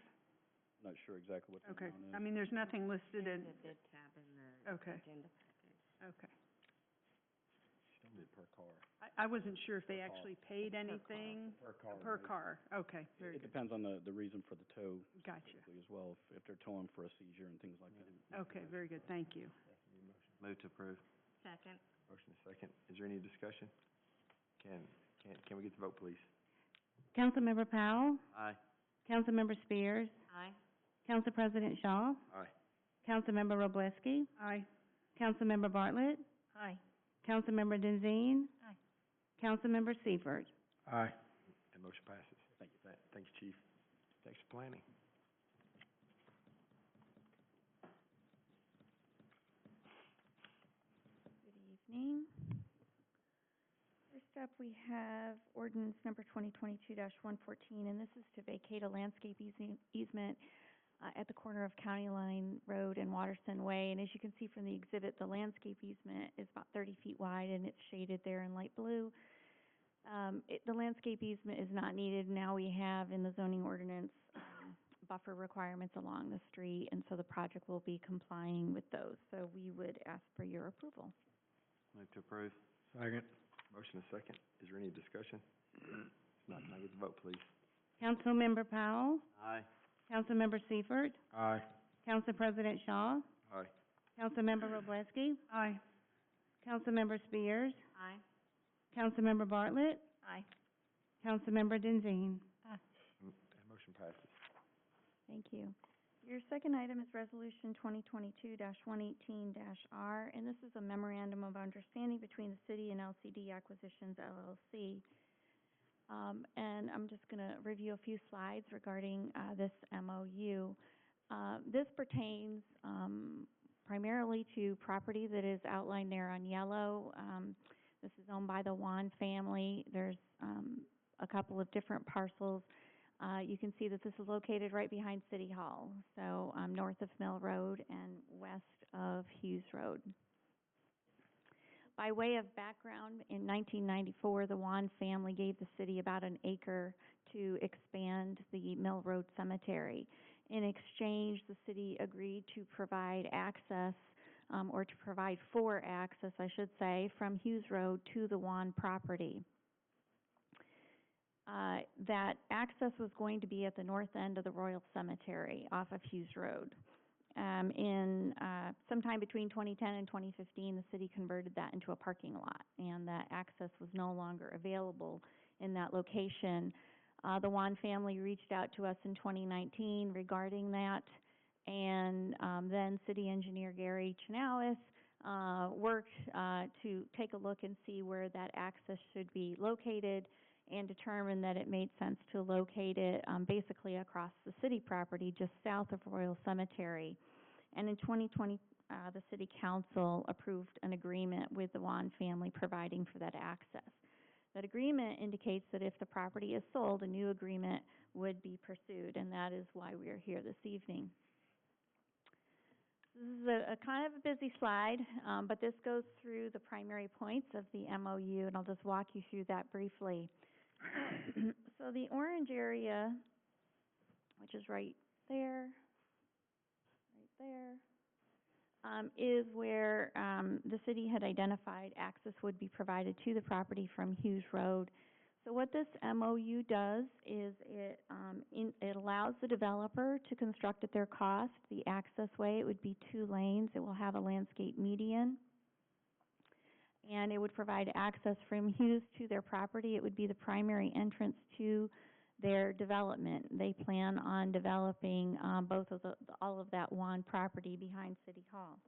Not sure exactly what the Okay. amount is. I mean, there's nothing listed in, The bid tab in the okay, agenda package. okay. Still did per car. I wasn't sure if they actually paid anything. Per car. Per car, okay, very It good. depends on the reason for the tow. Gotcha. Specifically as well, if they're towing for a seizure and things like that. Okay, very good, thank you. Move to approve. Second. Motion is second. Is there any discussion? Can we get the vote, please? Councilmember Powell, Aye. Councilmember Spears, Aye. Council President Shaw, Aye. Councilmember Wroblewski, Aye. Councilmember Bartlett, Aye. Councilmember Denzine, Aye. Councilmember Seifert. Aye. And motion passes. Thank you. Thank you, Chief. Thanks for planning. Good evening. First up, we have ordinance number 2022-114, and this is to vacate a landscape easement at the corner of County Line Road and Waterston Way. And as you can see from the exhibit, the landscape easement is about 30 feet wide, and it's shaded there in light blue. The landscape easement is not needed. Now we have in the zoning ordinance buffer requirements along the street, and so the project will be complying with those. So we would ask for your approval. Move to approve. Second. Motion is second. Is there any discussion? If not, can I get the vote, please? Councilmember Powell, Aye. Councilmember Seifert, Aye. Council President Shaw, Aye. Councilmember Wroblewski, Aye. Councilmember Spears, Aye. Councilmember Bartlett, Aye. Councilmember Denzine. And motion passes. Thank you. Your second item is Resolution 2022-118-R, and this is a memorandum of understanding between the city and LCD Acquisitions LLC. And I'm just going to review a few slides regarding this MOU. This pertains primarily to property that is outlined there on yellow. This is owned by the Wan family. There's a couple of different parcels. You can see that this is located right behind City Hall, so north of Mill Road and west of Hughes Road. By way of background, in 1994, the Wan family gave the city about an acre to expand the Mill Road Cemetery. In exchange, the city agreed to provide access, or to provide for access, I should say, from Hughes Road to the Wan property. That access was going to be at the north end of the Royal Cemetery off of Hughes Road. Sometime between 2010 and 2015, the city converted that into a parking lot, and that access was no longer available in that location. The Wan family reached out to us in 2019 regarding that, and then city engineer Gary Chenoweth worked to take a look and see where that access should be located, and determined that it made sense to locate it basically across the city property just south of Royal Cemetery. And in 2020, the city council approved an agreement with the Wan family providing for that access. That agreement indicates that if the property is sold, a new agreement would be pursued, and that is why we are here this evening. This is a kind of a busy slide, but this goes through the primary points of the MOU, and I'll just walk you through that briefly. So the orange area, which is right there, is where the city had identified access would be provided to the property from Hughes Road. So what this MOU does is it allows the developer to construct at their cost the access way. It would be 2 lanes. It will have a landscape median, and it would provide access from Hughes to their property. It would be the primary entrance to their development. They plan on developing all of that Wan property behind City Hall.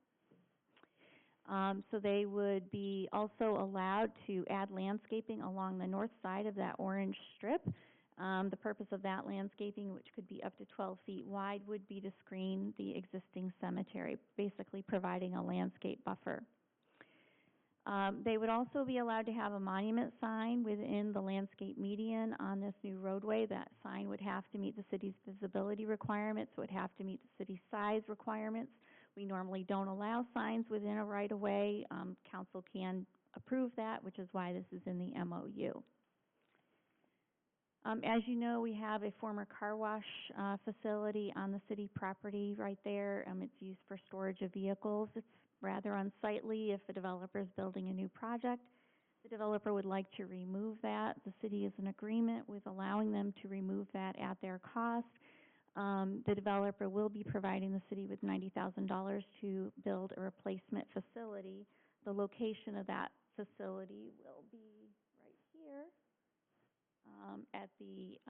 So they would be also allowed to add landscaping along the north side of that orange strip. The purpose of that landscaping, which could be up to 12 feet wide, would be to screen the existing cemetery, basically providing a landscape buffer. They would also be allowed to have a monument sign within the landscape median on this new roadway. That sign would have to meet the city's visibility requirements. It would have to meet the city's size requirements. We normally don't allow signs within a right-of-way. Council can approve that, which is why this is in the MOU. As you know, we have a former car wash facility on the city property right there. It's used for storage of vehicles. It's rather unsightly if the developer is building a new project. The developer would like to remove that. The city is in agreement with allowing them to remove that at their cost. The developer will be providing the city with $90,000 to build a replacement facility. The location of that facility will be right here at the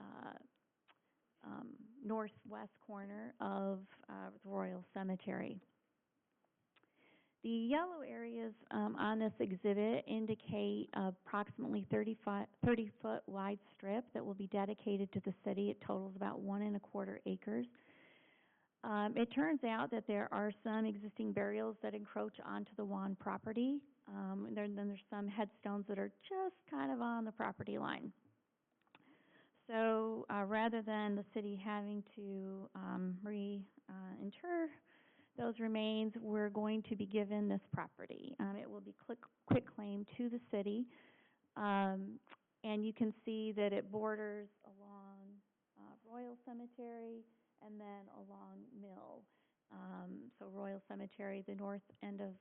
northwest corner of the Royal Cemetery. The yellow areas on this exhibit indicate approximately 30-foot wide strip that will be dedicated to the city. It totals about 1¼ acres. It turns out that there are some existing burials that encroach onto the Wan property. Then there's some headstones that are just kind of on the property line. So rather than the city having to reinter those remains, we're going to be given this property. It will be quitclaim to the city, and you can see that it borders along Royal Cemetery and then along Mill. So Royal Cemetery, the north end of,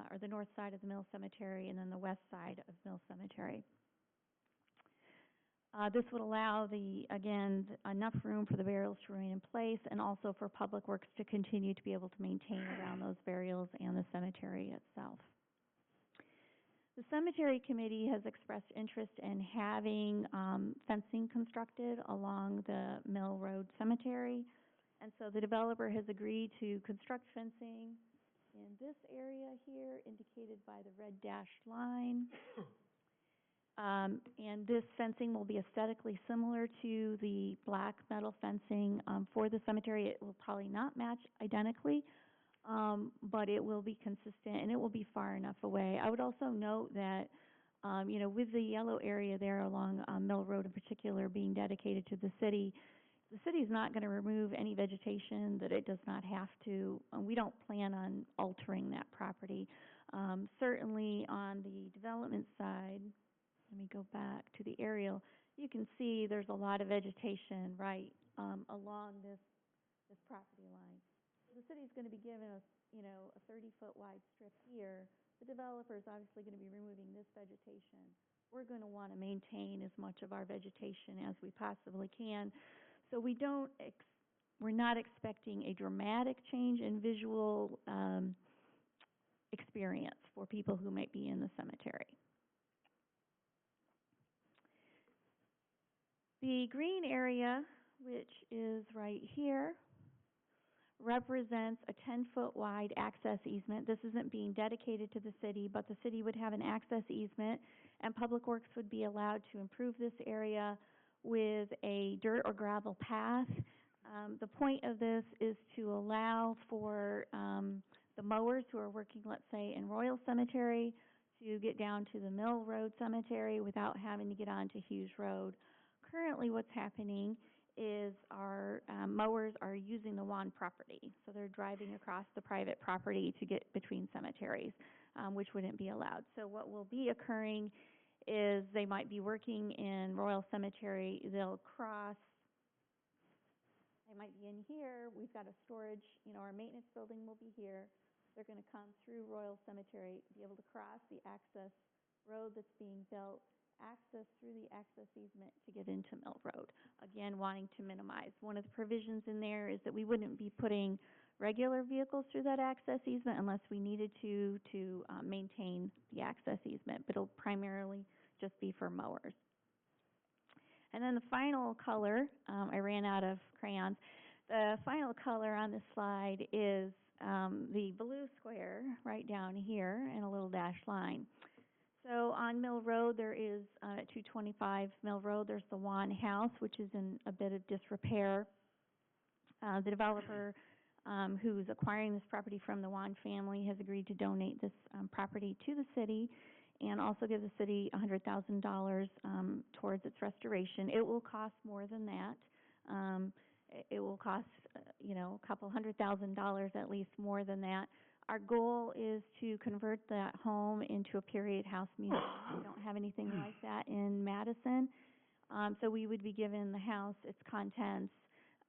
or the north side of the Mill Cemetery, and then the west side of Mill Cemetery. This would allow, enough room for the burials to remain in place, and also for Public Works to continue to be able to maintain around those burials and the cemetery itself. The Cemetery Committee has expressed interest in having fencing constructed along the Mill Road Cemetery. And so the developer has agreed to construct fencing in this area here, indicated by the red dashed line. And this fencing will be aesthetically similar to the black metal fencing for the cemetery. It will probably not match identically, but it will be consistent and it will be far enough away. I would also note that, with the yellow area there along Mill Road in particular being dedicated to the city is not going to remove any vegetation that it does not have to. We don't plan on altering that property. Certainly on the development side, let me go back to the aerial. You can see there's a lot of vegetation right along this property line. The city's going to be given a 30-foot wide strip here. The developer is obviously going to be removing this vegetation. We're going to want to maintain as much of our vegetation as we possibly can. So we're not expecting a dramatic change in visual experience for people who might be in the cemetery. The green area, which is right here, represents a 10-foot wide access easement. This isn't being dedicated to the city, but the city would have an access easement, and Public Works would be allowed to improve this area with a dirt or gravel path. The point of this is to allow for the mowers who are working, let's say, in Royal Cemetery to get down to the Mill Road Cemetery without having to get onto Hughes Road. Currently what's happening is our mowers are using the Wan property. So they're driving across the private property to get between cemeteries, which wouldn't be allowed. So what will be occurring is they might be working in Royal Cemetery, they'll cross, they might be in here, we've got a storage, our maintenance building will be here. They're going to come through Royal Cemetery, be able to cross the access road that's being built, access through the access easement to get into Mill Road. Again, wanting to minimize. One of the provisions in there is that we wouldn't be putting regular vehicles through that access easement unless we needed to maintain the access easement, but it'll primarily just be for mowers. And then the final color, I ran out of crayons. The final color on this slide is the blue square right down here and a little dashed line. So on Mill Road, there is, at 225 Mill Road, there's the Wan House, which is in a bit of disrepair. The developer who's acquiring this property from the Wan family has agreed to donate this property to the city and also give the city $100,000 towards its restoration. It will cost more than that. It will cost, a couple $100,000 at least more than that. Our goal is to convert that home into a period house museum. We don't have anything like that in Madison. So we would be given the house, its contents,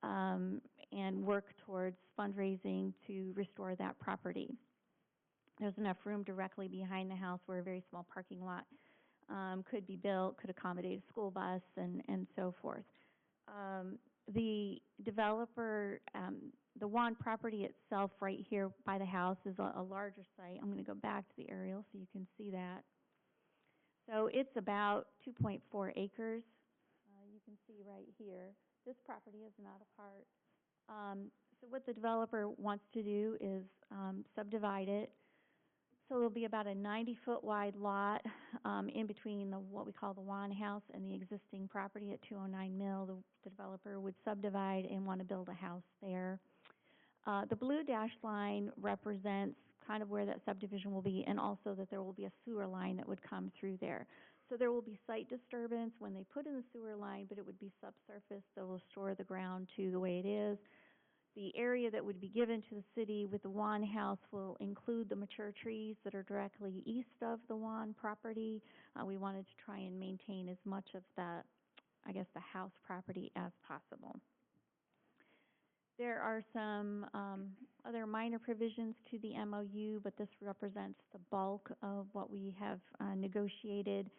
and work towards fundraising to restore that property. There's enough room directly behind the house where a very small parking lot could be built, could accommodate a school bus, and so forth. The developer, the Wan property itself right here by the house is a larger site. I'm going to go back to the aerial so you can see that. So it's about 2.4 acres. You can see right here. This property is not a part. So what the developer wants to do is subdivide it. So it'll be about a 90-foot wide lot in between what we call the Wan House and the existing property at 209 Mill. The developer would subdivide and want to build a house there. The blue dashed line represents kind of where that subdivision will be, and also that there will be a sewer line that would come through there. So there will be site disturbance when they put in the sewer line, but it would be subsurface. They will restore the ground to the way it is. The area that would be given to the city with the Wan House will include the mature trees that are directly east of the Wan property. We wanted to try and maintain as much of the house property as possible. There are some other minor provisions to the MOU, but this represents the bulk of what we have negotiated.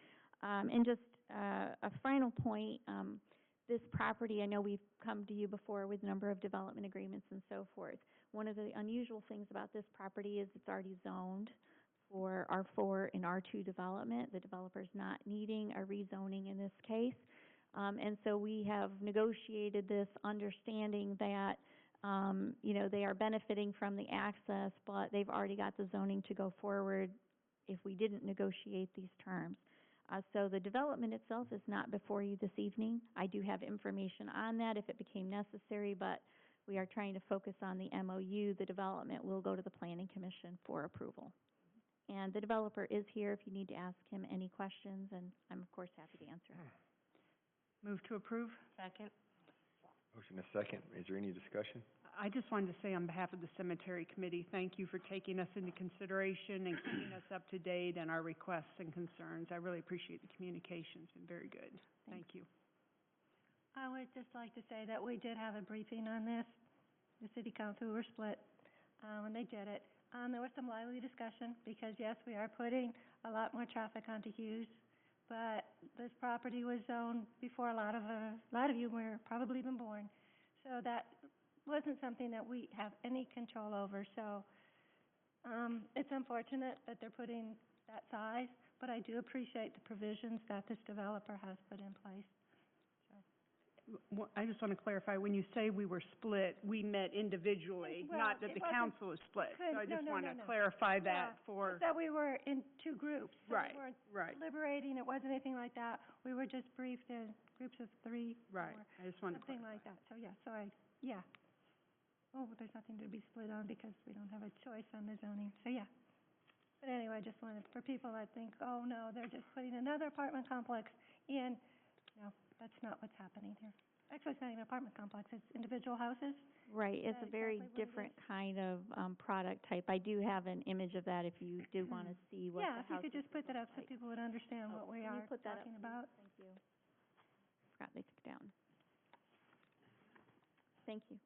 And just a final point, this property, I know we've come to you before with a number of development agreements and so forth. One of the unusual things about this property is it's already zoned for R4 and R2 development. The developer's not needing a rezoning in this case. And so we have negotiated this understanding that You know, they are benefiting from the access, but they've already got the zoning to go forward if we didn't negotiate these terms. So the development itself is not before you this evening. I do have information on that if it became necessary, but we are trying to focus on the MOU. The development will go to the Planning Commission for approval. And the developer is here if you need to ask him any questions, and I'm, of course, happy to answer. Move to approve. Second. Motion is second. Is there any discussion? I just wanted to say on behalf of the Cemetery Committee, thank you for taking us into consideration and keeping us up to date on our requests and concerns. I really appreciate the communication. It's been very good. Thank you. I would just like to say that we did have a briefing on this. The city council were split when they did it. There was some lively discussion because, yes, we are putting a lot more traffic onto Hughes, but this property was zoned before a lot of you were probably even born. So that wasn't something that we have any control over. So it's unfortunate that they're putting that size, but I do appreciate the provisions that this developer has put in place. I just want to clarify, when you say we were split, we met individually, Well, not that it the wasn't- council is split. So I just want to No. clarify that Yeah, for... just that we were in two groups. So Right, we weren't right. deliberating, it wasn't anything like that. We were just briefed in groups of three. Right, or I just wanted to something like that. So, yeah. Oh, but there's nothing to be split on because we don't have a choice on the zoning. So, yeah. But anyway, I just wanted, for people that think, oh, no, they're just putting another apartment complex in, no, that's not what's happening here. Actually, it's not even an apartment complex, it's individual houses. Right, it's That's a very exactly what it different kind of product type. I do have an image of that if you do want to see what the Yeah, if you house could just put that up so people would understand what we can you are put that up, talking about. Thank you. Forgot they took it down. Thank you.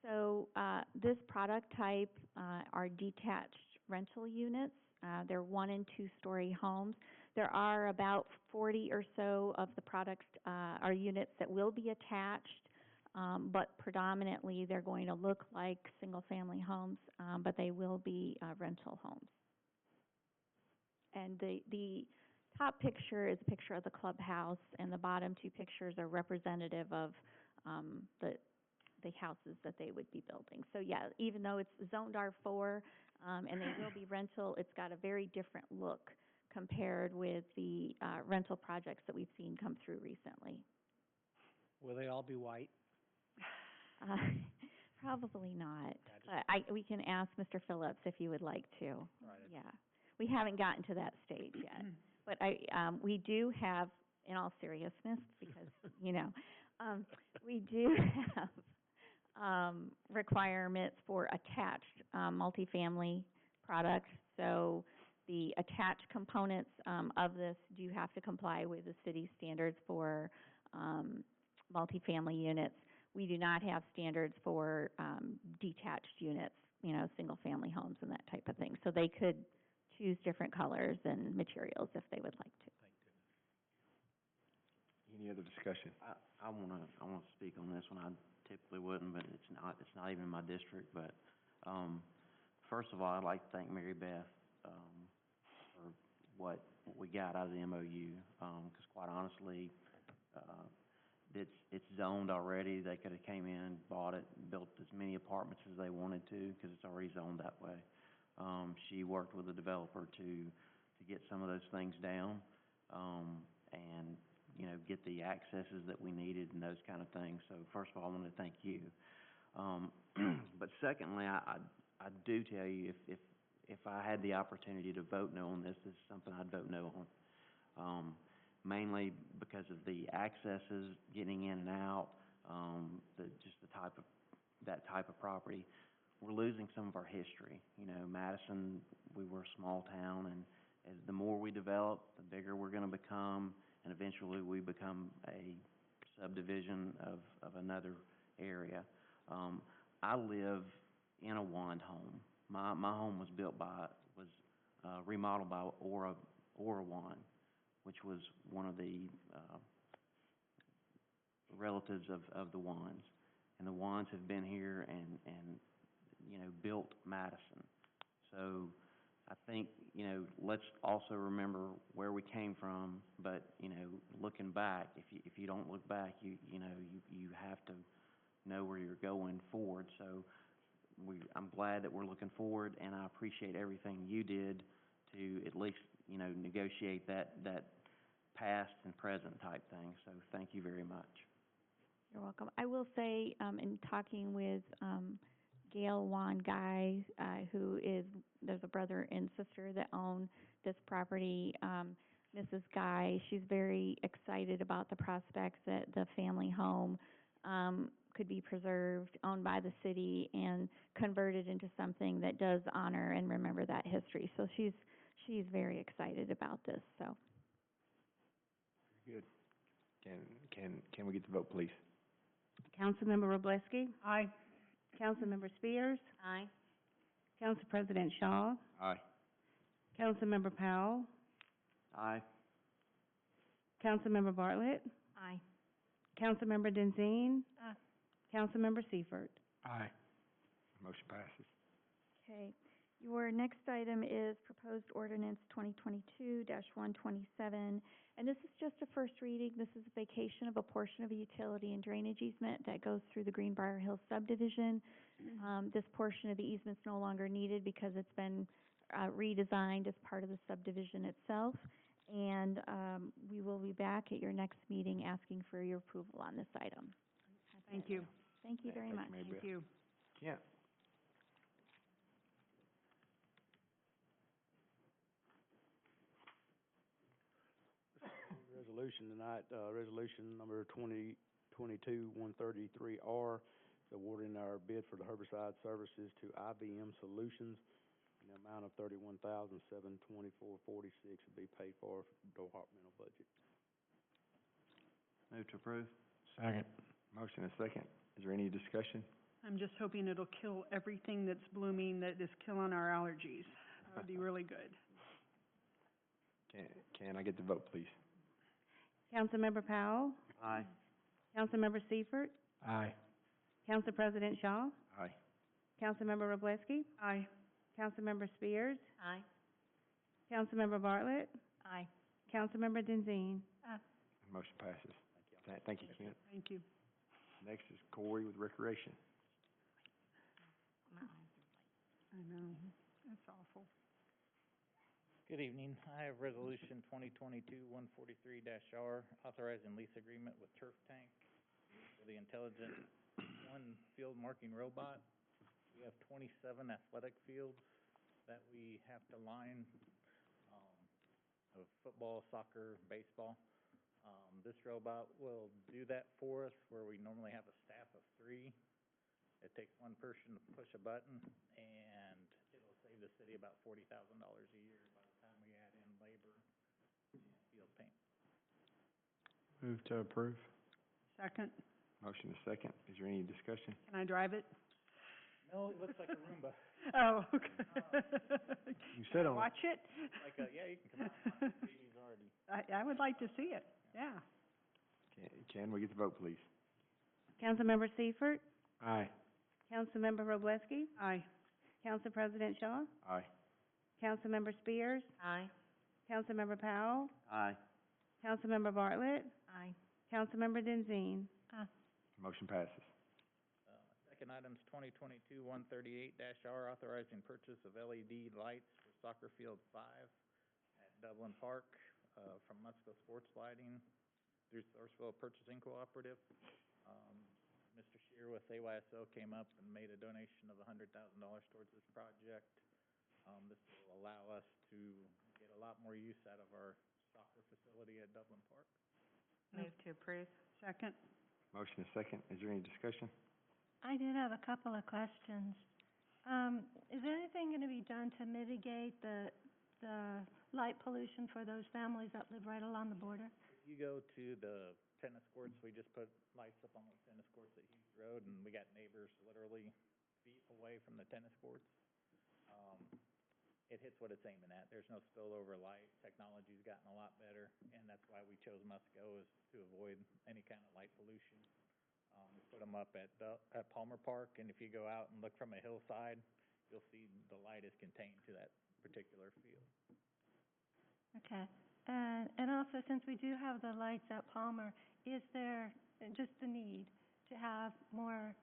So this product type are detached rental units. They're 1- and 2-story homes. There are about 40 or so of the products are units that will be attached, but predominantly they're going to look like single-family homes, but they will be rental homes. And the top picture is a picture of the clubhouse, and the bottom two pictures are representative of the houses that they would be building. So yeah, even though it's zoned R4 and they will be rental, it's got a very different look compared with the rental projects that we've seen come through recently. Will they all be white? Probably not. But we can ask Mr. Phillips if you would like to. Right. Yeah, we haven't gotten to that stage yet. But we do have, in all seriousness, because, we do have requirements for attached multifamily products. So the attached components of this do have to comply with the city standards for multifamily units. We do not have standards for detached units, single-family homes and that type of thing. So they could choose different colors and materials if they would like to. Any other discussion? I wanna speak on this one. I typically wouldn't, but it's not even my district, but, first of all, I'd like to thank Mary Beth, for what we got out of the MOU, 'cause quite honestly, it's zoned already. They could've came in, bought it, built as many apartments as they wanted to, 'cause it's already zoned that way. She worked with the developer to get some of those things down, and, get the accesses that we needed and those kind of things. So first of all, I want to thank you. But secondly, I do tell you, if I had the opportunity to vote no on this, this is something I'd vote no on. Mainly because of the accesses, getting in and out, that type of property. We're losing some of our history. Madison, we were a small town, and as the more we develop, the bigger we're going to become, and eventually we become a subdivision of another area. I live in a wand home. My home was remodeled by Aura Wand, which was one of the relatives of the Wands. And the Wands have been here and built Madison. So I think, let's also remember where we came from, but, looking back, if you don't look back, you have to know where you're going forward. So I'm glad that we're looking forward, and I appreciate everything you did to at least, you know, negotiate that past and present type thing. So thank you very much. You're welcome. I will say, in talking with, Gail Wan Guy, there's a brother and sister that own this property. Mrs. Guy, she's very excited about the prospects that the family home, could be preserved, owned by the city, and converted into something that does honor and remember that history. So she's very excited about this, so. Good. Can we get the vote, please? Councilmember Wroblewski, Aye. Councilmember Spears, Aye. Council President Shaw, Aye. Councilmember Powell, Aye. Councilmember Bartlett, Aye. Councilmember Denzine, Councilmember Seifert. Aye. Motion passes. Okay. Your next item is proposed ordinance 2022-127, and this is just a first reading. This is a vacation of a portion of a utility and drainage easement that goes through the Greenbrier Hills subdivision. This portion of the easement's no longer needed because it's been redesigned as part of the subdivision itself, and we will be back at your next meeting asking for your approval on this item. Thank you. Thank you very much. Thank you. Kent? Resolution tonight, resolution number 2022-133R, awarding our bid for the herbicide services to IBM Solutions in the amount of $31,724.46 to be paid for departmental budget. Move to approve. Second. Motion and second. Is there any discussion? I'm just hoping it'll kill everything that's blooming that is killing our allergies. That would be really good. Can I get the vote, please? Councilmember Powell, Aye. Councilmember Seifert, Aye. Council President Shaw, Aye. Councilmember Wroblewski, Aye. Councilmember Spears, Aye. Councilmember Bartlett, Aye. Councilmember Denzine. Motion passes. Thank you, Kent. Thank you. Next is Corey with Recreation. I know. That's awful. Good evening. I have Resolution 2022-143-R, authorizing lease agreement with Turf Tank for the Intelligent One field marking robot. We have 27 athletic fields that we have to line, of football, soccer, baseball. This robot will do that for us, where we normally have a staff of 3. It takes one person to push a button, and it'll save the city about $40,000 a year by the time we add in labor and field paint. Move to approve. Second. Motion is second. Is there any discussion? Can I drive it? No, it looks like a Roomba. Oh, okay. You sit on it. Watch it? Yeah, you can come out. Baby's already. I would like to see it, yeah. Can we get the vote, please? Councilmember Seifert, Aye. Councilmember Wroblewski, Aye. Council President Shaw, Aye. Councilmember Spears, Aye. Councilmember Powell, Aye. Councilmember Bartlett, Aye. Councilmember Denzine. Motion passes. Second item's 2022-138-R, authorizing purchase of LED lights for Soccer Field 5 at Dublin Park, from Musco Sports Lighting through Sourceville Purchasing Cooperative. Mr. Shear with AYSO came up and made a donation of $100,000 towards this project. This will allow us to get a lot more use out of our soccer facility at Dublin Park. Move to approve. Second. Motion is second. Is there any discussion? I did have a couple of questions. Is anything going to be done to mitigate the light pollution for those families that live right along the border? If you go to the tennis courts, we just put lights up on the tennis courts at Hughes Road, and we got neighbors literally feet away from the tennis courts. It hits what it's aiming at. There's no spillover light. Technology's gotten a lot better, and that's why we chose Musco, is to avoid any kind of light pollution. We put them up at Palmer Park, and if you go out and look from a hillside, you'll see the light is contained to that particular field. Okay. And also, since we do have the lights at Palmer, is there just the need to have more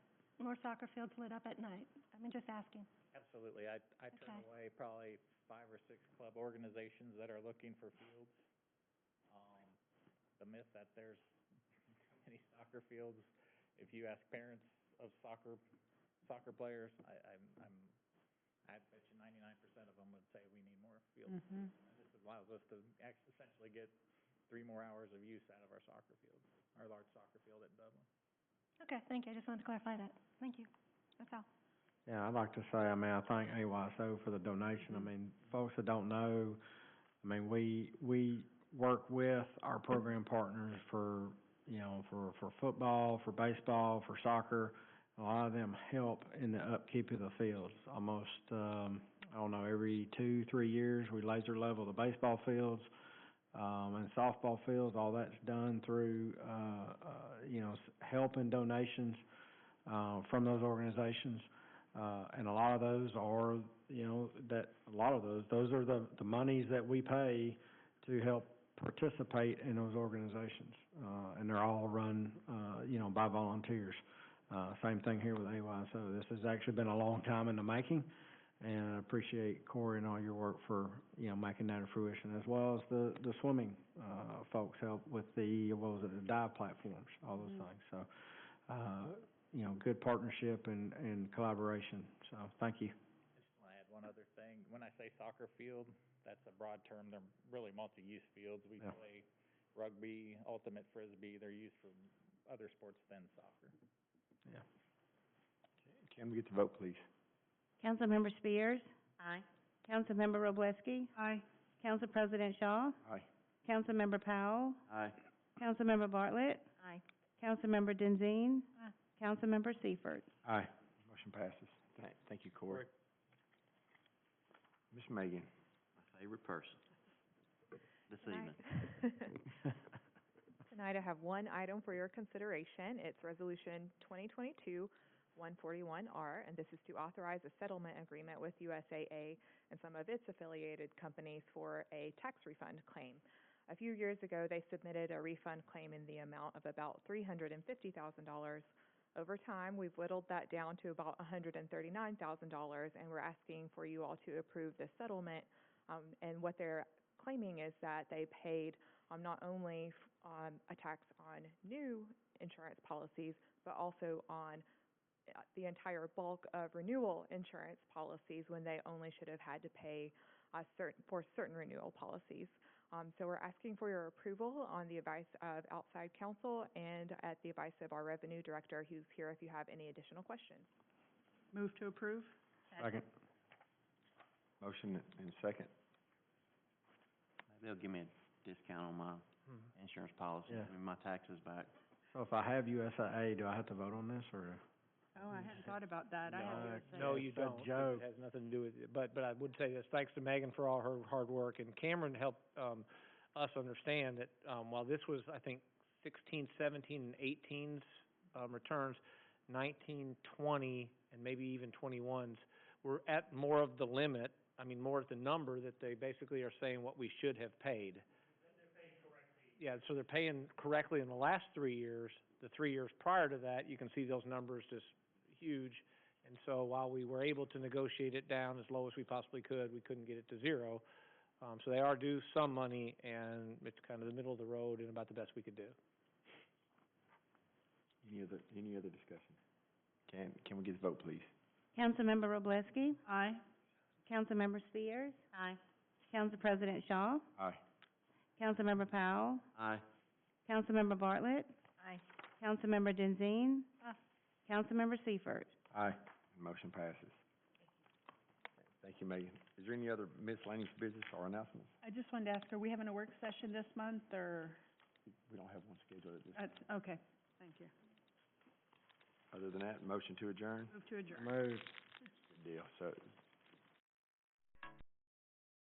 soccer fields lit up at night? I mean, just asking. Absolutely. I turn Okay. away probably 5 or 6 club organizations that are looking for fields. The myth that there's too many soccer fields, if you ask parents of soccer players, I bet you 99% of them would say we need more fields. Mhm. And this allows us to essentially get 3 more hours of use out of our soccer field, our large soccer field at Dublin. Okay, thank you. I just wanted to clarify that. Thank you. That's all. Yeah, I'd like to say, I mean, I thank AYSO for the donation. I mean, folks that don't know, I mean, we work with our program partners for, you know, for football, for baseball, for soccer. A lot of them help in the upkeep of the fields. Almost, I don't know, every 2-3 years, we laser level the baseball fields, and softball fields. All that's done through, you know, help and donations, from those organizations. And a lot of those are, you know, those are the monies that we pay to help participate in those organizations. And they're all run, you know, by volunteers. Same thing here with AYSO. This has actually been a long time in the making, and I appreciate Corey and all your work for, you know, making that a fruition, as well as the swimming, folks help with the dive platforms, all those things. So, you know, good partnership and collaboration. So, thank you. I just want to add one other thing. When I say soccer field, that's a broad term. They're really multi-use fields. We play rugby, ultimate frisbee. They're used for other sports than soccer. Yeah. Can we get the vote, please? Councilmember Spears? Aye. Councilmember Wroblewski? Aye. Council President Shaw? Aye. Councilmember Powell? Aye. Councilmember Bartlett? Aye. Councilmember Denzine? Aye. Councilmember Seifert? Aye. Motion passes. Thank you, Corey. Ms. Megan. My favorite person this evening. Tonight I have one item for your consideration. It's Resolution 2022-141R, and this is to authorize a settlement agreement with USAA and some of its affiliated companies for a tax refund claim. A few years ago, they submitted a refund claim in the amount of about $350,000. Over time, we've whittled that down to about $139,000, and we're asking for you all to approve the settlement. And what they're claiming is that they paid not only a tax on new insurance policies, but also on the entire bulk of renewal insurance policies when they only should have had to pay for certain renewal policies. So we're asking for your approval on the advice of outside counsel and at the advice of our revenue director, who's here if you have any additional questions. Move to approve. Second. Motion and second. Maybe they'll give me a discount on my insurance policy, Yeah. I mean, my taxes back. So if I have USAA, do I have to vote on this, or? Oh, I hadn't thought about that. I had to say. No, you It's a don't. joke. It has nothing to do with it. But I would say this, thanks to Megan for all her hard work, and Cameron helped, us understand that, while this was, I think, 16, 17, and 18's, returns, 19, 20, and maybe even 21's, we're at more of the limit, more at the number that they basically are saying what we should have paid. Yeah, so they're paying correctly in the last 3 years. The 3 years prior to that, you can see those numbers just huge. And so while we were able to negotiate it down as low as we possibly could, we couldn't get it to zero. So they are due some money, and it's kind of the middle of the road and about the best we could do. Any other discussion? Can we get the vote, please? Councilmember Wroblewski? Aye. Councilmember Spears? Aye. Council President Shaw? Aye. Councilmember Powell? Aye. Councilmember Bartlett? Aye. Councilmember Denzine? Aye. Councilmember Seifert? Aye. Motion passes. Thank you, Megan. Is there any other miscellaneous business or announcements? I just wanted to ask, are we having a work session this month, or? We don't have one scheduled at this time. Okay, thank you. Other than that, motion to adjourn? Move to adjourn. Move. Good deal. So